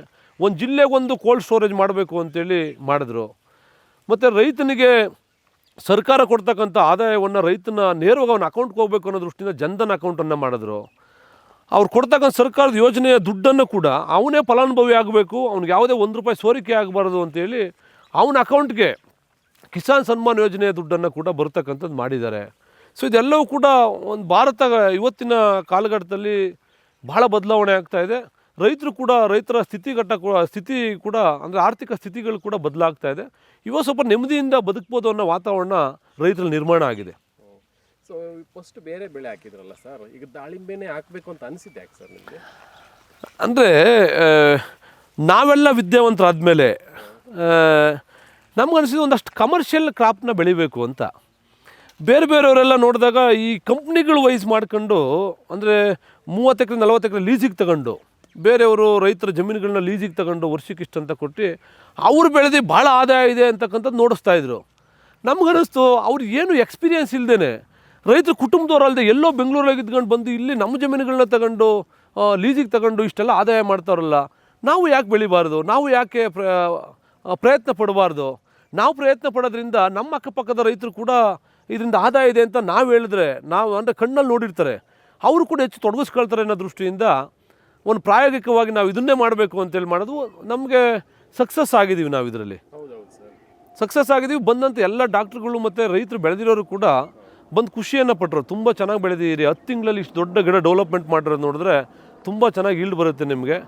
ಒಂದು ಜಿಲ್ಲೆಗೊಂದು ಕೋಲ್ಡ್ ಸ್ಟೋರೇಜ್ ಮಾಡಬೇಕು ಅಂತೇಳಿ ಮಾಡಿದ್ರು. ಮತ್ತು ರೈತನಿಗೆ ಸರ್ಕಾರ ಕೊಡ್ತಕ್ಕಂಥ ಆದಾಯವನ್ನು ರೈತನ ನೇರವಾಗಿ ಅವನ ಅಕೌಂಟ್ಗೆ ಹೋಗಬೇಕು ಅನ್ನೋ ದೃಷ್ಟಿಯಿಂದ ಜನ್ಧನ್ ಅಕೌಂಟನ್ನು ಮಾಡಿದ್ರು. ಅವ್ರು ಕೊಡ್ತಕ್ಕಂಥ ಸರ್ಕಾರದ ಯೋಜನೆಯ ದುಡ್ಡನ್ನು ಕೂಡ ಅವನೇ ಫಲಾನುಭವಿ ಆಗಬೇಕು, ಅವ್ನಿಗೆ ಯಾವುದೇ ₹1 ಸೋರಿಕೆ ಆಗಬಾರ್ದು ಅಂತೇಳಿ ಅವನ ಅಕೌಂಟ್ಗೆ ಕಿಸಾನ್ ಸನ್ಮಾನ್ ಯೋಜನೆಯ ದುಡ್ಡನ್ನು ಕೂಡ ಬರ್ತಕ್ಕಂಥದ್ದು ಮಾಡಿದ್ದಾರೆ. ಸೊ ಇದೆಲ್ಲವೂ ಕೂಡ ಒಂದು ಭಾರತ ಇವತ್ತಿನ ಕಾಲಘಟ್ಟದಲ್ಲಿ ಭಾಳ ಬದಲಾವಣೆ ಆಗ್ತಾಯಿದೆ. ರೈತರು ಕೂಡ, ರೈತರ ಸ್ಥಿತಿ ಕೂಡ ಅಂದರೆ ಆರ್ಥಿಕ ಸ್ಥಿತಿಗಳು ಕೂಡ ಬದಲಾಗ್ತಾ ಇದೆ. ಇವಾಗ ಸ್ವಲ್ಪ ನೆಮ್ಮದಿಯಿಂದ ಬದುಕ್ಬೋದು ಅನ್ನೋ ವಾತಾವರಣ ರೈತರಲ್ಲಿ ನಿರ್ಮಾಣ ಆಗಿದೆ. ಸೊ ಫಸ್ಟ್ ಬೇರೆ ಬೆಳೆ ಹಾಕಿದ್ರಲ್ಲ ಸರ್, ಈಗ ದಾಳಿಂಬೆನೇ ಹಾಕಬೇಕು ಅಂತ ಅನಿಸಿದೆ ಯಾಕೆ ಸರ್ ನಿಮಗೆ? ಅಂದರೆ ನಾವೆಲ್ಲ ವಿದ್ಯಾವಂತರಾದಮೇಲೆ ನಮಗನಿಸಿದ ಒಂದಷ್ಟು ಕಮರ್ಷಿಯಲ್ ಕ್ರಾಪ್ನ ಬೆಳಿಬೇಕು ಅಂತ. ಬೇರೆ ಬೇರೆಯವರೆಲ್ಲ ನೋಡಿದಾಗ ಈ ಕಂಪ್ನಿಗಳು ವೈಸ್ ಮಾಡ್ಕೊಂಡು, ಅಂದರೆ 30 ಎಕರೆ 40 ಎಕರೆ ಲೀಸಿಗೆ ತಗೊಂಡು, ಬೇರೆಯವರು ರೈತರ ಜಮೀನುಗಳನ್ನ ಲೀಸಿಗೆ ತಗೊಂಡು ವರ್ಷಕ್ಕೆ ಇಷ್ಟು ಅಂತ ಕೊಟ್ಟು ಅವ್ರು ಬೆಳೆದು ಭಾಳ ಆದಾಯ ಇದೆ ಅಂತಕ್ಕಂಥದ್ದು ನೋಡಿಸ್ತಾಯಿದ್ರು. ನಮಗನ್ನಿಸ್ತು ಅವ್ರು ಏನು ಎಕ್ಸ್ಪೀರಿಯೆನ್ಸ್ ಇಲ್ಲದೇ ರೈತರ ಕುಟುಂಬದವ್ರಲ್ಲದೆ ಎಲ್ಲೋ ಬೆಂಗಳೂರಲ್ಲಿ ಇದ್ಕೊಂಡು ಬಂದು ಇಲ್ಲಿ ನಮ್ಮ ಜಮೀನುಗಳನ್ನ ತಗೊಂಡು ಲೀಸಿಗೆ ತಗೊಂಡು ಇಷ್ಟೆಲ್ಲ ಆದಾಯ ಮಾಡ್ತಾರಲ್ಲ, ನಾವು ಯಾಕೆ ಬೆಳಿಬಾರ್ದು, ನಾವು ಯಾಕೆ ಪ್ರಯತ್ನ ಪಡಬಾರ್ದು? ನಾವು ಪ್ರಯತ್ನ ಪಡೋದ್ರಿಂದ ನಮ್ಮ ಅಕ್ಕಪಕ್ಕದ ರೈತರು ಕೂಡ ಇದರಿಂದ ಆದಾಯ ಇದೆ ಅಂತ ನಾವು ಹೇಳಿದ್ರೆ, ನಾವು ಅಂದರೆ ಕಣ್ಣಲ್ಲಿ ನೋಡಿರ್ತಾರೆ, ಅವರು ಕೂಡ ಹೆಚ್ಚು ತೊಡಗಿಸ್ಕೊಳ್ತಾರೆ ಅನ್ನೋ ದೃಷ್ಟಿಯಿಂದ ಒಂದು ಪ್ರಾಯೋಗಿಕವಾಗಿ ನಾವು ಇದನ್ನೇ ಮಾಡಬೇಕು ಅಂತೇಳಿ ಮಾಡೋದು. ನಮಗೆ ಸಕ್ಸಸ್ ಆಗಿದ್ದೀವಿ, ನಾವು ಇದರಲ್ಲಿ ಸಕ್ಸಸ್ ಆಗಿದ್ದೀವಿ. ಬಂದಂಥ ಎಲ್ಲ ಡಾಕ್ಟ್ರುಗಳು ಮತ್ತು ರೈತರು ಬೆಳೆದಿರೋರು ಕೂಡ ಬಂದು ಖುಷಿಯನ್ನು ಪಟ್ಟರು. ತುಂಬ ಚೆನ್ನಾಗಿ ಬೆಳೆದಿದ್ದೀರಿ, 10 ತಿಂಗಳಲ್ಲಿ ಇಷ್ಟು ದೊಡ್ಡ ಗಿಡ ಡೆವಲಪ್ಮೆಂಟ್ ಮಾಡಿರೋದು ನೋಡಿದ್ರೆ ತುಂಬ ಚೆನ್ನಾಗಿ ಈಲ್ಡ್ ಬರುತ್ತೆ ನಿಮಗೆ.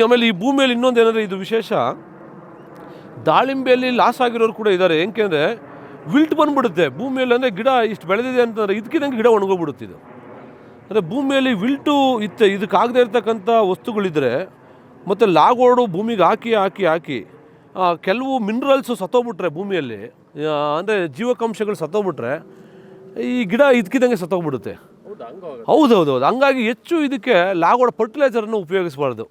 ಆಮೇಲೆ ಈ ಭೂಮಿಯಲ್ಲಿ ಇನ್ನೊಂದು ಏನಂದರೆ ಇದು ವಿಶೇಷ, ದಾಳಿಂಬೆಯಲ್ಲಿ ಲಾಸ್ ಆಗಿರೋರು ಕೂಡ ಇದ್ದಾರೆ. ಏಕೆಂದರೆ ವಿಲ್ಟ್ ಬಂದುಬಿಡುತ್ತೆ ಭೂಮಿಯಲ್ಲಿ. ಅಂದರೆ ಗಿಡ ಇಷ್ಟು ಬೆಳೆದಿದೆ ಅಂತಂದರೆ ಇದಕ್ಕಿದಂಗೆ ಗಿಡ ಒಣಗೋಗ್ಬಿಡುತ್ತಿದ್ದು. ಅಂದರೆ ಭೂಮಿಯಲ್ಲಿ ವಿಲ್ಟು ಇದಕ್ಕಾಗದೇ ಇರ್ತಕ್ಕಂಥ ವಸ್ತುಗಳಿದ್ದರೆ ಮತ್ತು ಲಾಗೋಡು ಭೂಮಿಗೆ ಹಾಕಿ ಕೆಲವು ಮಿನರಲ್ಸು ಸತ್ತೋಗ್ಬಿಟ್ರೆ ಭೂಮಿಯಲ್ಲಿ, ಅಂದರೆ ಜೀವಕಾಂಶಗಳು ಸತ್ತೋಗ್ಬಿಟ್ರೆ ಈ ಗಿಡ ಇದಕ್ಕಿದಂಗೆ ಸತ್ತೋಗ್ಬಿಡುತ್ತೆ. ಹೌದೌದು. ಹಂಗಾಗಿ ಹೆಚ್ಚು ಇದಕ್ಕೆ ಲಾಗೋಡ ಫರ್ಟಿಲೈಸರನ್ನು ಉಪಯೋಗಿಸಬಾರ್ದು.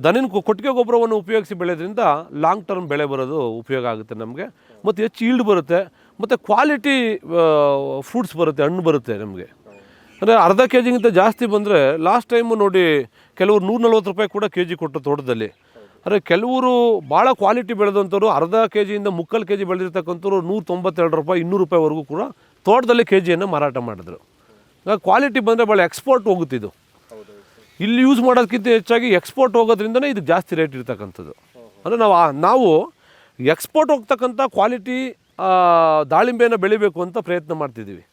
ದನಿನ ಕೊಟ್ಟಿಗೆ ಗೊಬ್ಬರವನ್ನು ಉಪಯೋಗಿಸಿ ಬೆಳೆಯೋದ್ರಿಂದ ಲಾಂಗ್ ಟರ್ಮ್ ಬೆಳೆ ಬರೋದು ಉಪಯೋಗ ಆಗುತ್ತೆ ನಮಗೆ. ಮತ್ತು ಹೆಚ್ಚು ಈಲ್ಡ್ ಬರುತ್ತೆ, ಮತ್ತು ಕ್ವಾಲಿಟಿ ಫ್ರೂಟ್ಸ್ ಬರುತ್ತೆ, ಹಣ್ಣು ಬರುತ್ತೆ ನಮಗೆ. ಅಂದರೆ ಅರ್ಧ ಕೆಜಿಗಿಂತ ಜಾಸ್ತಿ ಬಂದರೆ ಲಾಸ್ಟ್ ಟೈಮು ನೋಡಿ ಕೆಲವರು ₹140 ಕೂಡ ಕೆಜಿ ಕೊಟ್ಟರು ತೋಟದಲ್ಲಿ. ಅಂದರೆ ಕೆಲವರು ಭಾಳ ಕ್ವಾಲಿಟಿ ಬೆಳೆದಂಥವ್ರು ಅರ್ಧ ಕೆಜಿಯಿಂದ 3/4 ಕೆಜಿ ಬೆಳೆದಿರ್ತಕ್ಕಂಥವ್ರು ₹192, ₹200ವರೆಗೂ ಕೂಡ ತೋಟದಲ್ಲಿ ಕೆಜಿಯನ್ನು ಮಾರಾಟ ಮಾಡಿದ್ರು. ಕ್ವಾಲಿಟಿ ಬಂದರೆ ಭಾಳ ಎಕ್ಸ್ಪೋರ್ಟ್ ಹೋಗುತ್ತಿದ್ದು. ಇಲ್ಲಿ ಯೂಸ್ ಮಾಡೋದಕ್ಕಿಂತ ಹೆಚ್ಚಾಗಿ ಎಕ್ಸ್ಪೋರ್ಟ್ ಹೋಗೋದ್ರಿಂದನೇ ಇದಕ್ಕೆ ಜಾಸ್ತಿ ರೇಟ್ ಇರ್ತಕ್ಕಂಥದ್ದು. ಅಂದರೆ ನಾವು ಎಕ್ಸ್ಪೋರ್ಟ್ ಹೋಗ್ತಕ್ಕಂಥ ಕ್ವಾಲಿಟಿ ದಾಳಿಂಬೆನ ಬೆಳಿಬೇಕು ಅಂತ ಪ್ರಯತ್ನ ಮಾಡ್ತಿದ್ದೀವಿ.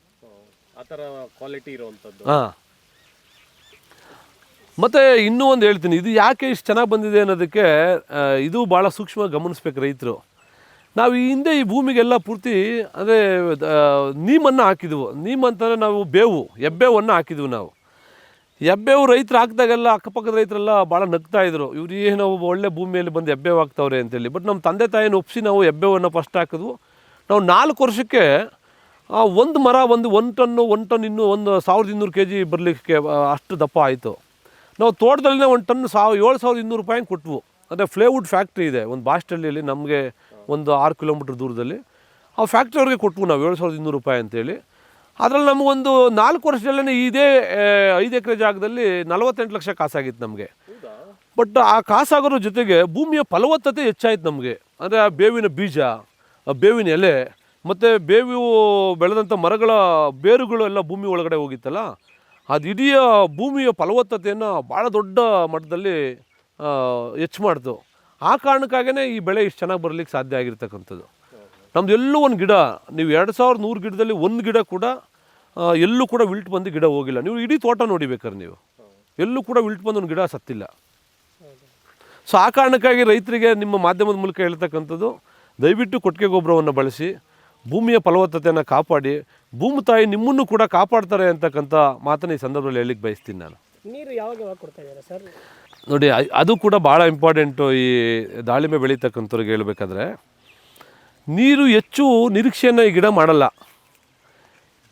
ಆ ಥರ ಕ್ವಾಲಿಟಿ ಇರುವಂಥದ್ದು. ಹಾಂ. ಮತ್ತು ಇನ್ನೂ ಒಂದು ಹೇಳ್ತೀನಿ, ಇದು ಯಾಕೆ ಇಷ್ಟು ಚೆನ್ನಾಗಿ ಬಂದಿದೆ ಅನ್ನೋದಕ್ಕೆ ಇದು ಭಾಳ ಸೂಕ್ಷ್ಮ ಗಮನಿಸ್ಬೇಕು ರೈತರು. ನಾವು ಈ ಹಿಂದೆ ಈ ಭೂಮಿಗೆಲ್ಲ ಪೂರ್ತಿ ಅಂದರೆ ನೀಮನ್ನು ಹಾಕಿದ್ವು. ನೀಮ್ ಅಂತಂದರೆ ನಾವು ಎಬ್ಬೇವನ್ನು ಹಾಕಿದ್ವು ನಾವು. ಎಬ್ಬೇವು ರೈತರು ಹಾಕಿದಾಗೆಲ್ಲ ಅಕ್ಕಪಕ್ಕದ ರೈತರೆಲ್ಲ ಭಾಳ ನಗ್ತಾಯಿದ್ರು, ಇವ್ರು ಏನು ಒಳ್ಳೆ ಭೂಮಿಯಲ್ಲಿ ಬಂದು ಎಬ್ಬೇವು ಹಾಕ್ತವ್ರೆ ಅಂತೇಳಿ. ಬಟ್ ನಮ್ಮ ತಂದೆ ತಾಯಿನ ಒಪ್ಪಿಸಿ ನಾವು ಎಬ್ಬೇವನ್ನು ಫಸ್ಟ್ ಹಾಕಿದ್ವು. ನಾವು 4 ವರ್ಷಕ್ಕೆ ಒಂದು ಮರ ಒಂದು 1 ಟನ್ ಇನ್ನೂ 1200 kg ಬರಲಿಕ್ಕೆ ಅಷ್ಟು ದಪ್ಪ ಆಯಿತು. ನಾವು ತೋಟದಲ್ಲಿನೇ 1 ಟನ್ ₹7,200 ಕೊಟ್ವು. ಅಂದರೆ ಫ್ಲೇವುಡ್ ಫ್ಯಾಕ್ಟ್ರಿ ಇದೆ ಒಂದು ಬಾಸ್ಟಳ್ಳಿಯಲ್ಲಿ, ನಮಗೆ ಒಂದು 6 ಕಿಲೋಮೀಟ್ರ್ ದೂರದಲ್ಲಿ. ಆ ಫ್ಯಾಕ್ಟ್ರಿಯವ್ರಿಗೆ ಕೊಟ್ವು ನಾವು 7,200 ರೂಪಾಯಿ ಅಂತೇಳಿ. ಅದರಲ್ಲಿ ನಮಗೊಂದು 4 ವರ್ಷದಲ್ಲೇ ಇದೇ 5 ಎಕರೆ ಜಾಗದಲ್ಲಿ 48 ಲಕ್ಷ ಕಾಸಾಗಿತ್ತು ನಮಗೆ. ಬಟ್ ಆ ಕಾಸಾಗೋದ್ರ ಜೊತೆಗೆ ಭೂಮಿಯ ಫಲವತ್ತತೆ ಹೆಚ್ಚಾಯ್ತು ನಮಗೆ. ಅಂದರೆ ಆ ಬೇವಿನ ಬೀಜ, ಆ ಬೇವಿನ ಎಲೆ ಮತ್ತು ಬೇವು ಬೆಳೆದಂಥ ಮರಗಳ ಬೇರುಗಳು ಎಲ್ಲ ಭೂಮಿ ಒಳಗಡೆ ಹೋಗಿತ್ತಲ್ಲ, ಅದು ಇಡೀ ಭೂಮಿಯ ಫಲವತ್ತತೆಯನ್ನು ಭಾಳ ದೊಡ್ಡ ಮಟ್ಟದಲ್ಲಿ ಹೆಚ್ಚು ಮಾಡ್ತು. ಆ ಕಾರಣಕ್ಕಾಗೇ ಈ ಬೆಳೆ ಇಷ್ಟು ಚೆನ್ನಾಗಿ ಬರಲಿಕ್ಕೆ ಸಾಧ್ಯ ಆಗಿರ್ತಕ್ಕಂಥದ್ದು. ನಮ್ದು ಎಲ್ಲೂ ಒಂದು ಗಿಡ, ನೀವು 2100 ಗಿಡದಲ್ಲಿ ಒಂದು ಗಿಡ ಕೂಡ ಎಲ್ಲೂ ಕೂಡ ವಿಲ್ಟ್ ಬಂದು ಗಿಡ ಹೋಗಿಲ್ಲ. ನೀವು ಇಡೀ ತೋಟ ನೋಡಿಬೇಕಾದ್ರೆ ನೀವು ಎಲ್ಲೂ ಕೂಡ ವಿಲ್ಟ್ ಬಂದು ಒಂದು ಗಿಡ ಸತ್ತಿಲ್ಲ. ಸೊ ಆ ಕಾರಣಕ್ಕಾಗಿ ರೈತರಿಗೆ ನಿಮ್ಮ ಮಾಧ್ಯಮದ ಮೂಲಕ ಹೇಳ್ತಕ್ಕಂಥದ್ದು, ದಯವಿಟ್ಟು ಕೊಟ್ಟಿಗೆ ಗೊಬ್ಬರವನ್ನು ಬಳಸಿ ಭೂಮಿಯ ಫಲವತ್ತತೆಯನ್ನು ಕಾಪಾಡಿ, ಭೂಮಿ ತಾಯಿ ನಿಮ್ಮನ್ನು ಕೂಡ ಕಾಪಾಡ್ತಾರೆ ಅಂತಕ್ಕಂಥ ಮಾತನ್ನು ಈ ಸಂದರ್ಭದಲ್ಲಿ ಹೇಳಲಿಕ್ಕೆ ಬಯಸ್ತೀನಿ ನಾನು. ನೀರು ಯಾವಾಗ ಕೊಡ್ತಾ ಇದ್ದಾರೆ ಸರ್? ನೋಡಿ, ಅದು ಕೂಡ ಭಾಳ ಇಂಪಾರ್ಟೆಂಟು. ಈ ದಾಳಿಂಬೆ ಬೆಳೀತಕ್ಕಂಥವ್ರಿಗೆ ಹೇಳಬೇಕಾದ್ರೆ, ನೀರು ಹೆಚ್ಚು ನಿರೀಕ್ಷೆಯನ್ನು ಈ ಗಿಡ ಮಾಡಲ್ಲ.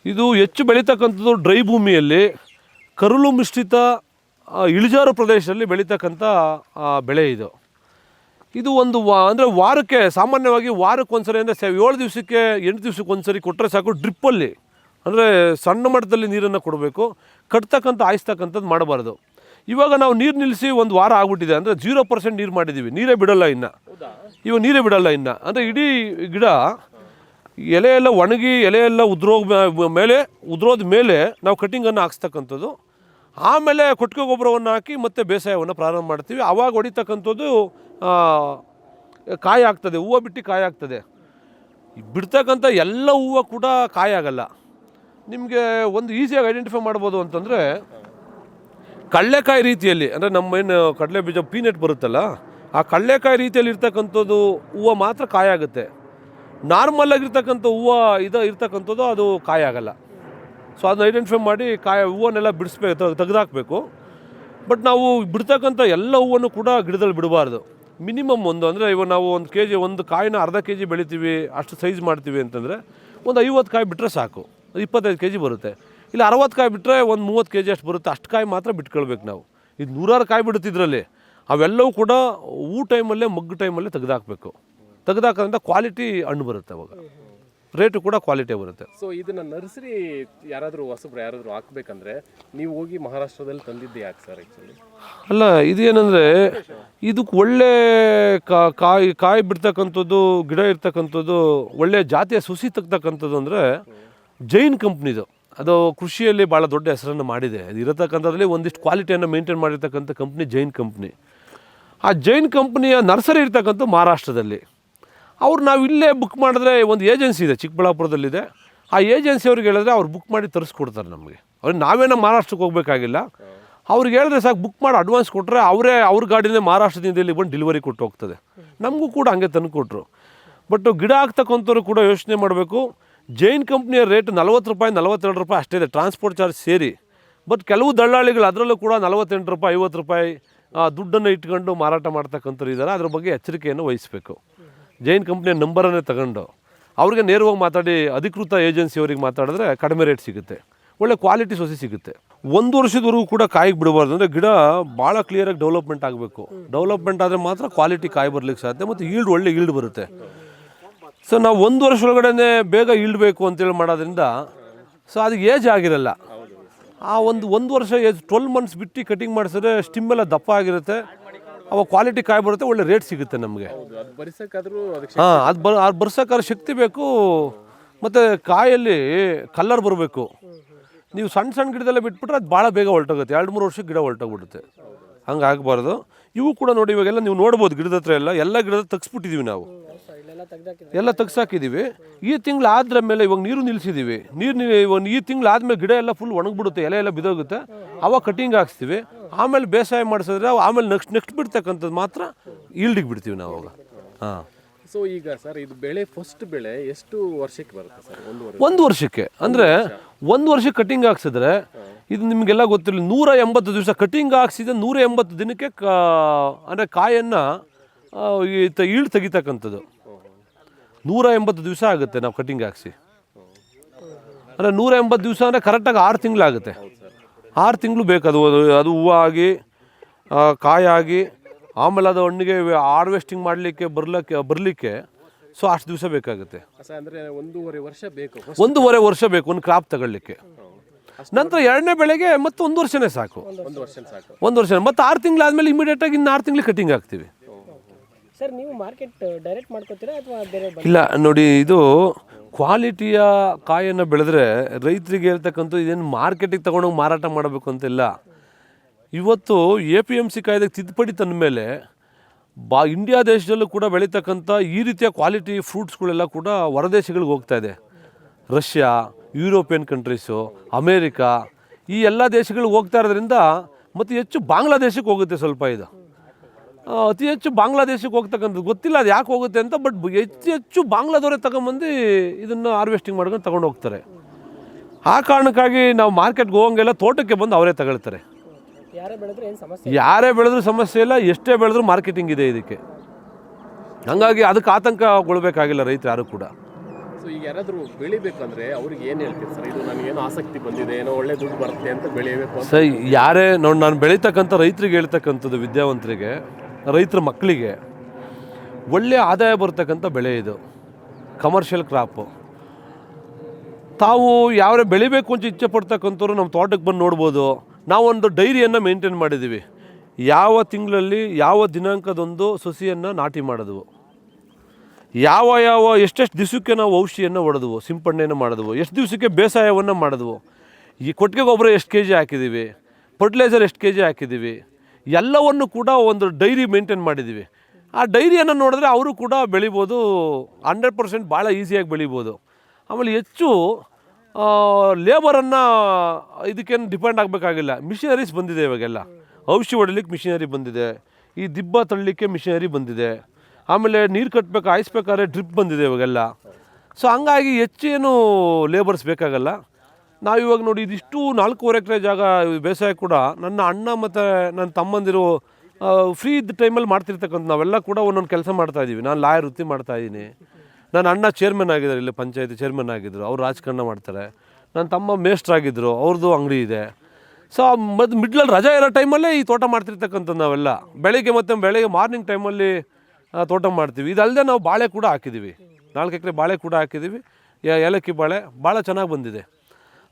ಇದು ಹೆಚ್ಚು ಬೆಳೀತಕ್ಕಂಥದ್ದು ಡ್ರೈ ಭೂಮಿಯಲ್ಲಿ, ಕರುಳು ಮಿಶ್ರಿತ ಇಳಿಜಾರು ಪ್ರದೇಶದಲ್ಲಿ ಬೆಳೀತಕ್ಕಂಥ ಬೆಳೆ ಇದು. ಇದು ಒಂದು ಅಂದರೆ ವಾರಕ್ಕೆ, ಸಾಮಾನ್ಯವಾಗಿ ವಾರಕ್ಕೆ ಒಂದ್ಸರಿ ಅಂದರೆ 7 ದಿವಸಕ್ಕೆ 8 ದಿವಸಕ್ಕೆ ಒಂದ್ಸರಿ ಕೊಟ್ಟರೆ ಸಾಕು. ಡ್ರಿಪ್ಪಲ್ಲಿ ಅಂದರೆ ಸಣ್ಣ ಮಟ್ಟದಲ್ಲಿ ನೀರನ್ನು ಕೊಡಬೇಕು, ಕಟ್ತಕ್ಕಂಥ ಹಾಯಿಸ್ತಕ್ಕಂಥದ್ದು ಮಾಡಬಾರ್ದು. ಇವಾಗ ನಾವು ನೀರು ನಿಲ್ಲಿಸಿ ಒಂದು ವಾರ ಆಗ್ಬಿಟ್ಟಿದೆ, ಅಂದರೆ 0% ನೀರು ಮಾಡಿದ್ದೀವಿ, ನೀರೇ ಬಿಡೋಲ್ಲ ಇನ್ನು. ಇವಾಗ ನೀರೇ ಬಿಡೋಲ್ಲ ಇನ್ನು. ಅಂದರೆ ಇಡೀ ಗಿಡ ಎಲೆ ಎಲ್ಲ ಒಣಗಿ ಎಲೆ ಎಲ್ಲ ಉದುರೋದ ಮೇಲೆ ನಾವು ಕಟ್ಟಿಂಗನ್ನು ಹಾಕ್ಸ್ತಕ್ಕಂಥದ್ದು. ಆಮೇಲೆ ಕೊಟ್ಟಿಗೆ ಗೊಬ್ಬರವನ್ನು ಹಾಕಿ ಮತ್ತೆ ಬೇಸಾಯವನ್ನು ಪ್ರಾರಂಭ ಮಾಡ್ತೀವಿ. ಆವಾಗ ಹೊಡಿತಕ್ಕಂಥದ್ದು ಕಾಯಿ ಆಗ್ತದೆ, ಹೂವು ಬಿಟ್ಟು ಕಾಯಿ ಆಗ್ತದೆ. ಬಿಡ್ತಕ್ಕಂಥ ಎಲ್ಲ ಹೂವು ಕೂಡ ಕಾಯಿ ಆಗಲ್ಲ. ನಿಮಗೆ ಒಂದು ಈಸಿಯಾಗಿ ಐಡೆಂಟಿಫೈ ಮಾಡ್ಬೋದು ಅಂತಂದರೆ, ಕಡಲೆಕಾಯಿ ರೀತಿಯಲ್ಲಿ, ಅಂದರೆ ನಮ್ಮೇನು ಕಡಲೆ ಬೀಜ ಪೀನಟ್ ಬರುತ್ತಲ್ಲ, ಆ ಕಡಲೆಕಾಯಿ ರೀತಿಯಲ್ಲಿ ಇರ್ತಕ್ಕಂಥದ್ದು ಹೂವು ಮಾತ್ರ ಕಾಯಿ ಆಗುತ್ತೆ. ನಾರ್ಮಲಾಗಿರ್ತಕ್ಕಂಥ ಹೂವು ಇರ್ತಕ್ಕಂಥದ್ದು ಅದು ಕಾಯಿ ಆಗಲ್ಲ. ಸೊ ಅದನ್ನ ಐಡೆಂಟಿಫೈ ಮಾಡಿ ಹೂವನ್ನೆಲ್ಲ ತೆಗೆದಾಕಬೇಕು. ಬಟ್ ನಾವು ಬಿಡ್ತಕ್ಕಂಥ ಎಲ್ಲ ಹೂವನ್ನು ಕೂಡ ಗಿಡದಲ್ಲಿ ಬಿಡಬಾರ್ದು. ಮಿನಿಮಮ್ ಅಂದರೆ ಇವಾಗ ನಾವು ಒಂದು ಕಾಯಿನ ಅರ್ಧ ಕೆಜಿ ಬೆಳಿತೀವಿ, ಅಷ್ಟು ಸೈಜ್ ಮಾಡ್ತೀವಿ ಅಂತಂದರೆ ಒಂದು 50 ಕಾಯಿ ಬಿಟ್ಟರೆ ಸಾಕು, 25 ಕೆಜಿ ಬರುತ್ತೆ. ಇಲ್ಲ 60 ಕಾಯಿ ಬಿಟ್ಟರೆ ಒಂದು 30 ಕೆಜಿ ಅಷ್ಟು ಬರುತ್ತೆ. ಅಷ್ಟು ಕಾಯಿ ಮಾತ್ರ ಬಿಟ್ಕೊಳ್ಬೇಕು ನಾವು. ಇದು 100 ಕಾಯಿ ಬಿಡುತ್ತಿದ್ರಲ್ಲಿ ಅವೆಲ್ಲವೂ ಕೂಡ ಹೂ ಟೈಮಲ್ಲೇ, ಮಗ್ಗು ಟೈಮಲ್ಲೇ ತೆಗೆದಾಕಬೇಕು. ತೆಗೆದಾಕೋದ್ರಿಂದ ಕ್ವಾಲಿಟಿ ಹಣ್ಣು ಬರುತ್ತೆ, ಅವಾಗ ರೇಟು ಕೂಡ ಕ್ವಾಲಿಟಿ ಬರುತ್ತೆ. ಸೊ ಇದನ್ನು ನರ್ಸರಿ ಯಾರಾದರೂ ಹೊಸಬ್ರು ಯಾರಾದರೂ ಹಾಕ್ಬೇಕಂದ್ರೆ ನೀವು ಹೋಗಿ ಮಹಾರಾಷ್ಟ್ರದಲ್ಲಿ ತಂದಿದ್ದೆ ಯಾಕೆ ಸರ್ ಆ್ಯಕ್ಚುಲಿ? ಅಲ್ಲ, ಇದೇನೆಂದರೆ ಇದಕ್ಕೆ ಒಳ್ಳೆ ಕಾಯಿ ಬಿಡ್ತಕ್ಕಂಥದ್ದು, ಗಿಡ ಇರ್ತಕ್ಕಂಥದ್ದು, ಒಳ್ಳೆ ಜಾತಿಯ ಸುಸಿ ತೆಗ್ತಕ್ಕಂಥದ್ದು ಅಂದರೆ ಜೈನ್ ಕಂಪ್ನಿದು. ಅದು ಕೃಷಿಯಲ್ಲಿ ಭಾಳ ದೊಡ್ಡ ಹೆಸರನ್ನು ಮಾಡಿದೆ. ಅದು ಇರತಕ್ಕಂಥದ್ರಲ್ಲಿ ಒಂದಿಷ್ಟು ಕ್ವಾಲಿಟಿಯನ್ನು ಮೇಂಟೈನ್ ಮಾಡಿರ್ತಕ್ಕಂಥ ಕಂಪ್ನಿ ಜೈನ್ ಕಂಪ್ನಿ. ಆ ಜೈನ್ ಕಂಪ್ನಿಯ ನರ್ಸರಿ ಇರ್ತಕ್ಕಂಥ ಮಹಾರಾಷ್ಟ್ರದಲ್ಲಿ. ಅವ್ರು ನಾವು ಇಲ್ಲೇ ಬುಕ್ ಮಾಡಿದ್ರೆ, ಒಂದು ಏಜೆನ್ಸಿ ಇದೆ ಚಿಕ್ಕಬಳ್ಳಾಪುರದಲ್ಲಿದೆ, ಆ ಏಜೆನ್ಸಿ ಅವ್ರಿಗೆ ಹೇಳಿದ್ರೆ ಅವ್ರು ಬುಕ್ ಮಾಡಿ ತರಿಸ್ಕೊಡ್ತಾರೆ ನಮಗೆ. ಅವ್ರಿಗೆ ನಾವೇನೋ ಮಹಾರಾಷ್ಟ್ರಕ್ಕೆ ಹೋಗಬೇಕಾಗಿಲ್ಲ. ಅವ್ರಿಗೆ ಹೇಳಿದ್ರೆ ಸಾಕು, ಬುಕ್ ಮಾಡಿ ಅಡ್ವಾನ್ಸ್ ಕೊಟ್ಟರೆ ಅವ್ರ ಗಾಡಿನೇ ಮಹಾರಾಷ್ಟ್ರದಿಂದ ಇಲ್ಲಿ ಬಂದು ಡೆಲಿವರಿ ಕೊಟ್ಟು ಹೋಗ್ತದೆ. ನಮಗೂ ಕೂಡ ಹಂಗೆ ತಂದು ಕೊಟ್ಟರು. ಬಟ್ ಗಿಡ ಹಾಕ್ತಕ್ಕಂಥವ್ರು ಕೂಡ ಯೋಚನೆ ಮಾಡಬೇಕು. ಜೈನ್ ಕಂಪ್ನಿಯ ರೇಟ್ 40 ರೂಪಾಯಿ 42 ರೂಪಾಯಿ ಅಷ್ಟೇ ಇದೆ, ಟ್ರಾನ್ಸ್ಪೋರ್ಟ್ ಚಾರ್ಜ್ ಸೇರಿ. ಬಟ್ ಕೆಲವು ದಳ್ಳಾಳಿಗಳು ಅದರಲ್ಲೂ ಕೂಡ 48 ರೂಪಾಯಿ 50 ರೂಪಾಯಿ ದುಡ್ಡನ್ನು ಇಟ್ಕೊಂಡು ಮಾರಾಟ ಮಾಡ್ತಕ್ಕಂಥವ್ರು ಇದ್ದಾರೆ. ಅದ್ರ ಬಗ್ಗೆ ಎಚ್ಚರಿಕೆಯನ್ನು ವಹಿಸಬೇಕು. ಜೈನ್ ಕಂಪ್ನಿಯ ನಂಬರನ್ನೇ ತಗೊಂಡು ಅವ್ರಿಗೆ ನೇರವಾಗಿ ಮಾತಾಡಿ, ಅಧಿಕೃತ ಏಜೆನ್ಸಿಯವ್ರಿಗೆ ಮಾತಾಡಿದ್ರೆ ಕಡಿಮೆ ರೇಟ್ ಸಿಗುತ್ತೆ, ಒಳ್ಳೆ ಕ್ವಾಲಿಟಿ ಸೊಸಿ ಸಿಗುತ್ತೆ. 1 ವರ್ಷದವರೆಗೂ ಕೂಡ ಕಾಯಿಗೆ ಬಿಡಬಾರ್ದು. ಅಂದರೆ ಗಿಡ ಭಾಳ ಕ್ಲಿಯರಾಗಿ ಡೆವಲಪ್ಮೆಂಟ್ ಆಗಬೇಕು. ಡೆವಲಪ್ಮೆಂಟ್ ಆದರೆ ಮಾತ್ರ ಕ್ವಾಲಿಟಿ ಕಾಯಿ ಬರಲಿಕ್ಕೆ ಸಾಧ್ಯ, ಮತ್ತು ಒಳ್ಳೆ ಈಲ್ಡ್ ಬರುತ್ತೆ. ಸೊ ನಾವು 1 ವರ್ಷ ಒಳಗಡೆ ಬೇಗ ಈಲ್ಡ್ಬೇಕು ಅಂತೇಳಿ ಮಾಡೋದ್ರಿಂದ ಸೊ ಅದಕ್ಕೆ ಏಜ್ ಆಗಿರಲ್ಲ. ಆ ಒಂದು ವರ್ಷ ಏಜ್ 12 ಮಂತ್ಸ್ ಬಿಟ್ಟು ಕಟಿಂಗ್ ಮಾಡಿಸಿದ್ರೆ ಸ್ಟಿಮ್ ಎಲ್ಲ ದಪ್ಪ ಆಗಿರುತ್ತೆ, ಅವಾಗ ಕ್ವಾಲಿಟಿ ಕಾಯಿ ಬರುತ್ತೆ, ಒಳ್ಳೆ ರೇಟ್ ಸಿಗುತ್ತೆ ನಮಗೆ. ಹಾಂ, ಅದು ಬರ್ಸೋಕ್ಕಾದ್ರೆ ಶಕ್ತಿ ಬೇಕು, ಮತ್ತು ಕಾಯಲ್ಲಿ ಕಲರ್ ಬರಬೇಕು. ನೀವು ಸಣ್ಣ ಗಿಡದಲ್ಲೇ ಬಿಟ್ಬಿಟ್ರೆ ಅದು ಭಾಳ ಬೇಗ ಹೊರಟೋಗುತ್ತೆ, 2-3 ವರ್ಷಕ್ಕೆ ಗಿಡ ಹೊರಟೋಗ್ಬಿಡುತ್ತೆ. ಹಂಗೆ ಆಗಬಾರ್ದು. ಇವು ಕೂಡ ನೋಡಿ, ಇವಾಗೆಲ್ಲ ನೀವು ನೋಡ್ಬೋದು ಗಿಡದ ಹತ್ರ ಎಲ್ಲ ಗಿಡದ ತೆಗ್ಸ್ಬಿಟ್ಟಿದ್ದೀವಿ ನಾವು, ಎಲ್ಲ ತೆಗ್ಸಾಕಿದ್ದೀವಿ. ಈ ತಿಂಗಳು ಆದ್ರ ಮೇಲೆ ಇವಾಗ ನೀರು ನಿಲ್ಲಿಸಿದ್ದೀವಿ. ಈ ತಿಂಗಳು ಆದಮೇಲೆ ಗಿಡ ಎಲ್ಲ ಫುಲ್ ಒಣಗಿಬಿಡುತ್ತೆ, ಎಲೆ ಎಲ್ಲ ಬಿದ್ದೋಗುತ್ತೆ. ಅವಾಗ ಕಟಿಂಗ್ ಹಾಕ್ಸ್ತೀವಿ, ಆಮೇಲೆ ಬೇಸಾಯ ಮಾಡಿಸಿದ್ರೆ ಆಮೇಲೆ ನೆಕ್ಸ್ಟ್ ಬಿಡ್ತಕ್ಕಂಥದ್ದು ಮಾತ್ರ ಈಲ್ಡಿಗೆ ಬಿಡ್ತೀವಿ ನಾವು ಅವಾಗ. ಹಾಂ. ಸೊ ಈಗ ಸರ್ ಇದು ಬೆಳೆ ಫಸ್ಟ್ ಬೆಳೆ ಎಷ್ಟು ವರ್ಷಕ್ಕೆ ಬರುತ್ತೆ ಸರ್? 1 ವರ್ಷಕ್ಕೆ. ಅಂದರೆ 1 ವರ್ಷಕ್ಕೆ ಕಟಿಂಗ್ ಹಾಕ್ಸಿದ್ರೆ, ಇದು ನಿಮಗೆಲ್ಲ ಗೊತ್ತಿರಲಿ, 180 ದಿವಸ ಕಟಿಂಗ್ ಹಾಕ್ಸಿದ್ರೆ 180 ದಿನಕ್ಕೆ ಅಂದರೆ ಕಾಯನ್ನು ಈಲ್ಡ್ ತೆಗಿತಕ್ಕಂಥದ್ದು 180 ದಿವಸ ಆಗುತ್ತೆ ನಾವು ಕಟಿಂಗ್ ಹಾಕ್ಸಿ. ಅಂದರೆ 180 ದಿವಸ ಅಂದರೆ ಕರೆಕ್ಟಾಗಿ 6 ತಿಂಗಳಾಗುತ್ತೆ. 6 ತಿಂಗಳು ಬೇಕು ಅದು ಹೂವು ಆಗಿ ಕಾಯಾಗಿ, ಆಮೇಲೆ ಅದು ಹಣ್ಣಿಗೆ ಹಾರ್ವೆಸ್ಟಿಂಗ್ ಮಾಡಲಿಕ್ಕೆ ಬರಲಿಕ್ಕೆ ಸೊ ಅಷ್ಟು ದಿವಸ ಬೇಕಾಗುತ್ತೆ. ಸರ್ ಅಂದರೆ 1.5 ವರ್ಷ ಬೇಕು 1.5 ವರ್ಷ ಬೇಕು ಒಂದು ಕ್ರಾಪ್ ತಗೊಳ್ಳಿಕ್ಕೆ. ನಂತರ ಎರಡನೇ ಬೆಳೆಗೆ ಮತ್ತೆ 1 ವರ್ಷನೇ ಸಾಕು. 1 ವರ್ಷ ಸಾಕು. 1 ವರ್ಷ ಮತ್ತು 6 ತಿಂಗಳಾದ್ಮೇಲೆ ಇಮಿಡಿಯೇಟಾಗಿ ಇನ್ನು 6 ತಿಂಗಳು ಕಟಿಂಗ್ ಹಾಕ್ತೀವಿ. ಸರ್ ನೀವು ಮಾರ್ಕೆಟ್ ಡೈರೆಕ್ಟ್ ಮಾಡ್ಕೋತೀರಾ ಅಥವಾ ಬೇರೆ ಇಲ್ಲ ನೋಡಿ, ಇದು ಕ್ವಾಲಿಟಿಯ ಕಾಯನ್ನು ಬೆಳೆದ್ರೆ ರೈತರಿಗೆ ಹೇಳ್ತಕ್ಕಂಥ ಇದೇನು ಮಾರ್ಕೆಟಿಗೆ ತೊಗೊಂಡೋಗಿ ಮಾರಾಟ ಮಾಡಬೇಕು ಅಂತಿಲ್ಲ. ಇವತ್ತು APMC ಕಾಯ್ದೆಗೆ ತಿದ್ದುಪಡಿ ತಂದ ಮೇಲೆ ಇಂಡಿಯಾ ದೇಶದಲ್ಲೂ ಕೂಡ ಬೆಳೀತಕ್ಕಂಥ ಈ ರೀತಿಯ ಕ್ವಾಲಿಟಿ ಫ್ರೂಟ್ಸ್ಗಳೆಲ್ಲ ಕೂಡ ಹೊರದೇಶಗಳಿಗೆ ಹೋಗ್ತಾ ಇದೆ. ರಷ್ಯಾ, ಯುರೋಪಿಯನ್ ಕಂಟ್ರೀಸು, ಅಮೇರಿಕಾ, ಈ ಎಲ್ಲ ದೇಶಗಳಿಗೆ ಹೋಗ್ತಾ ಇರೋದ್ರಿಂದ ಮತ್ತು ಹೆಚ್ಚು ಬಾಂಗ್ಲಾದೇಶಕ್ಕೆ ಹೋಗುತ್ತೆ. ಸ್ವಲ್ಪ ಇದು ಅತಿ ಹೆಚ್ಚು ಬಾಂಗ್ಲಾದೇಶಕ್ಕೆ ಹೋಗ್ತಕ್ಕಂಥದ್ದು ಗೊತ್ತಿಲ್ಲ ಅದು ಯಾಕೆ ಹೋಗುತ್ತೆ ಅಂತ. ಬಟ್ ಹೆಚ್ಚು ಬಾಂಗ್ಲಾದವರೇ ತಗೊಂಬಂದು ಇದನ್ನು ಹಾರ್ವೆಸ್ಟಿಂಗ್ ಮಾಡ್ಕೊಂಡು ತಗೊಂಡು ಹೋಗ್ತಾರೆ. ಆ ಕಾರಣಕ್ಕಾಗಿ ನಾವು ಮಾರ್ಕೆಟ್ಗೆ ಹೋಗಂಗೆಲ್ಲ ತೋಟಕ್ಕೆ ಬಂದು ಅವರೇ ತಗೊಳ್ತಾರೆ. ಯಾರೇ ಬೆಳೆದ್ರೆ ಏನು ಸಮಸ್ಯೆ ಯಾರೇ ಬೆಳೆದ್ರೂ ಸಮಸ್ಯೆ ಇಲ್ಲ, ಎಷ್ಟೇ ಬೆಳೆದ್ರೂ ಮಾರ್ಕೆಟಿಂಗ್ ಇದೆ ಇದಕ್ಕೆ. ಹಾಗಾಗಿ ಅದಕ್ಕೆ ಆತಂಕಗೊಳ್ಬೇಕಾಗಿಲ್ಲ ರೈತರು ಯಾರು ಕೂಡ. ಸೊ ಈಗ ಯಾರಾದರೂ ಬೆಳಿಬೇಕಂದ್ರೆ ಅವ್ರಿಗೆ ಏನು ಹೇಳ್ತೀರಿ ಸರ್? ಇದು ನನಗೇನೋ ಆಸಕ್ತಿ ಬಂದಿದೆ, ಏನೋ ಒಳ್ಳೆ ದುಡ್ಡು ಬರುತ್ತೆ ಅಂತ ಬೆಳಿಬೇಕು ಅಂತ. ಸರ್ ಯಾರೇ ನೋಡಿ, ನಾನು ಬೆಳೀತಕ್ಕಂಥ ರೈತರಿಗೆ ಹೇಳ್ತಕ್ಕಂಥದ್ದು, ವಿದ್ಯಾವಂತರಿಗೆ, ರೈತರ ಮಕ್ಕಳಿಗೆ ಒಳ್ಳೆಯ ಆದಾಯ ಬರ್ತಕ್ಕಂಥ ಬೆಳೆ ಇದು, ಕಮರ್ಷಿಯಲ್ ಕ್ರಾಪು. ತಾವು ಯಾವೇ ಬೆಳಿಬೇಕು ಅಂತ ಇಚ್ಛೆ ಪಡ್ತಕ್ಕಂಥವ್ರು ನಮ್ಮ ತೋಟಕ್ಕೆ ಬಂದು ನೋಡ್ಬೋದು. ನಾವೊಂದು ಡೈರಿಯನ್ನು ಮೇಂಟೈನ್ ಮಾಡಿದ್ದೀವಿ. ಯಾವ ತಿಂಗಳಲ್ಲಿ ಯಾವ ದಿನಾಂಕದೊಂದು ಸಸಿಯನ್ನು ನಾಟಿ ಮಾಡಿದ್ವು, ಯಾವ ಎಷ್ಟೆಷ್ಟು ದಿವಸಕ್ಕೆ ನಾವು ಔಷಧಿಯನ್ನು ಹೊಡೆದ್ವು, ಸಿಂಪಡಣೆಯನ್ನು ಮಾಡಿದ್ವು, ಎಷ್ಟು ದಿವಸಕ್ಕೆ ಬೇಸಾಯವನ್ನು ಮಾಡಿದ್ವು, ಈ ಕೊಟ್ಟಿಗೆ ಗೊಬ್ಬರ ಎಷ್ಟು kg ಹಾಕಿದ್ದೀವಿ, ಫರ್ಟಿಲೈಸರ್ ಎಷ್ಟು kg ಹಾಕಿದ್ದೀವಿ, ಎಲ್ಲವನ್ನು ಕೂಡ ಒಂದು ಡೈರಿ ಮೇಂಟೈನ್ ಮಾಡಿದ್ದೀವಿ. ಆ ಡೈರಿಯನ್ನು ನೋಡಿದ್ರೆ ಅವರು ಕೂಡ ಬೆಳಿಬೋದು, 100% ಭಾಳ ಈಸಿಯಾಗಿ ಬೆಳಿಬೋದು. ಆಮೇಲೆ ಹೆಚ್ಚು ಲೇಬರನ್ನು ಇದಕ್ಕೇನು ಡಿಪೆಂಡ್ ಆಗಬೇಕಾಗಿಲ್ಲ. ಮಿಷನರೀಸ್ ಬಂದಿದೆ ಇವಾಗೆಲ್ಲ. ಔಷಧಿ ಹೊಡಿಲಿಕ್ಕೆ ಮಿಷನರಿ ಬಂದಿದೆ, ಈ ದಿಬ್ಬ ತಳ್ಳಲಿಕ್ಕೆ ಮಿಷನರಿ ಬಂದಿದೆ, ಆಮೇಲೆ ನೀರು ಕಟ್ಟಬೇಕು ಹಾಯಿಸ್ಬೇಕಾದ್ರೆ ಡ್ರಿಪ್ ಬಂದಿದೆ ಇವಾಗೆಲ್ಲ. ಸೊ ಹಂಗಾಗಿ ಹೆಚ್ಚೇನು ಲೇಬರ್ಸ್ ಬೇಕಾಗಲ್ಲ. ನಾವಿವಾಗ ನೋಡಿ ಇದಿಷ್ಟು 4.5 ಎಕರೆ ಜಾಗ ಬೇಸಾಯ ಕೂಡ ನನ್ನ ಅಣ್ಣ ಮತ್ತು ನನ್ನ ತಮ್ಮಂದಿರು ಫ್ರೀ ಇದ್ದ ಟೈಮಲ್ಲಿ ಮಾಡ್ತಿರ್ತಕ್ಕಂಥ ನಾವೆಲ್ಲ ಕೂಡ ಒಂದೊಂದು ಕೆಲಸ ಮಾಡ್ತಾಯಿದ್ದೀವಿ. ನಾನು ಲಾಯರ್ ವೃತ್ತಿ ಮಾಡ್ತಾಯಿದ್ದೀನಿ. ನನ್ನ ಅಣ್ಣ ಚೇರ್ಮನ್ ಆಗಿದ್ದಾರೆ, ಇಲ್ಲಿ ಪಂಚಾಯತಿ ಚೇರ್ಮನ್ ಆಗಿದ್ದರು, ಅವ್ರು ರಾಜಕಾರಣ ಮಾಡ್ತಾರೆ. ನನ್ನ ತಮ್ಮ ಮೇಸ್ಟ್ರಾಗಿದ್ದರು, ಅವ್ರದ್ದು ಅಂಗಡಿ ಇದೆ. ಸೊ ಮತ್ತು ಮಿಡ್ಲಲ್ಲಿ ರಜಾ ಇರೋ ಟೈಮಲ್ಲೇ ಈ ತೋಟ ಮಾಡ್ತಿರ್ತಕ್ಕಂಥದ್ದು ನಾವೆಲ್ಲ. ಬೆಳಗ್ಗೆ ಮಾರ್ನಿಂಗ್ ಟೈಮಲ್ಲಿ ತೋಟ ಮಾಡ್ತೀವಿ. ಇದಲ್ಲದೆ ನಾವು ಬಾಳೆ ಕೂಡ ಹಾಕಿದ್ದೀವಿ, 4 ಎಕರೆ ಬಾಳೆ ಕೂಡ ಹಾಕಿದ್ದೀವಿ. ಏಲಕ್ಕಿ ಬಾಳೆ ಭಾಳ ಚೆನ್ನಾಗಿ ಬಂದಿದೆ.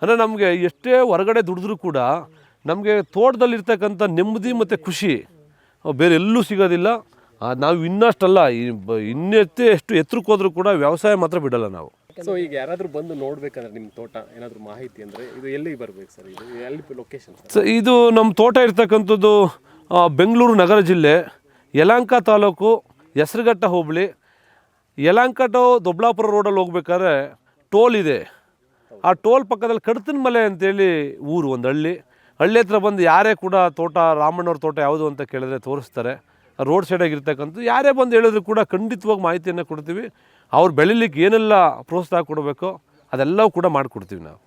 ಅಂದರೆ ನಮಗೆ ಎಷ್ಟೇ ಹೊರಗಡೆ ದುಡಿದ್ರೂ ಕೂಡ ನಮಗೆ ತೋಟದಲ್ಲಿರ್ತಕ್ಕಂಥ ನೆಮ್ಮದಿ ಮತ್ತು ಖುಷಿ ಬೇರೆ ಎಲ್ಲೂ ಸಿಗೋದಿಲ್ಲ. ನಾವು ಇನ್ನಷ್ಟಲ್ಲ, ಎಷ್ಟು ಎತ್ತರಕ್ಕೆ ಹೋದ್ರೂ ಕೂಡ ವ್ಯವಸಾಯ ಮಾತ್ರ ಬಿಡಲ್ಲ ನಾವು. ಸೊ ಈಗ ಯಾರಾದರೂ ಬಂದು ನೋಡ್ಬೇಕಂದ್ರೆ ನಿಮ್ಮ ತೋಟ ಏನಾದರೂ ಮಾಹಿತಿ ಅಂದರೆ ಇದು ಎಲ್ಲಿ ಬರಬೇಕು ಸರ್? ಇದು ಎಲ್ಲಿ ಲೊಕೇಶನ್ ಸರ್? ಇದು ನಮ್ಮ ತೋಟ ಇರ್ತಕ್ಕಂಥದ್ದು ಬೆಂಗಳೂರು ನಗರ ಜಿಲ್ಲೆ, ಯಲಹಂಕ ತಾಲೂಕು, ಹೆಸರುಘಟ್ಟ ಹೋಬಳಿ. ಯಲಹಂಕ ಟು ದೊಡ್ಡಬಳ್ಳಾಪುರ ರೋಡಲ್ಲಿ ಹೋಗ್ಬೇಕಾದ್ರೆ ಟೋಲ್ ಇದೆ. ಆ ಟೋಲ್ ಪಕ್ಕದಲ್ಲಿ ಕಡತನ ಮಲೆ ಅಂತೇಳಿ ಊರು, ಒಂದು ಹಳ್ಳಿ ಹತ್ರ ಬಂದು ಯಾರೇ ಕೂಡ ತೋಟ, ರಾಮಣ್ಣವ್ರ ತೋಟ ಯಾವುದು ಅಂತ ಕೇಳಿದ್ರೆ ತೋರಿಸ್ತಾರೆ. ರೋಡ್ ಸೈಡಾಗಿ ಇರ್ತಕ್ಕಂಥದ್ದು ಯಾರೇ ಬಂದು ಹೇಳಿದ್ರು ಕೂಡ ಖಂಡಿತವಾಗಿ ಮಾಹಿತಿಯನ್ನು ಕೊಡ್ತೀವಿ. ಅವ್ರು ಬೆಳಿಲಿಕ್ಕೆ ಏನೆಲ್ಲ ಪ್ರೋತ್ಸಾಹ ಕೊಡಬೇಕೋ ಅದೆಲ್ಲವೂ ಕೂಡ ಮಾಡಿಕೊಡ್ತೀವಿ ನಾವು.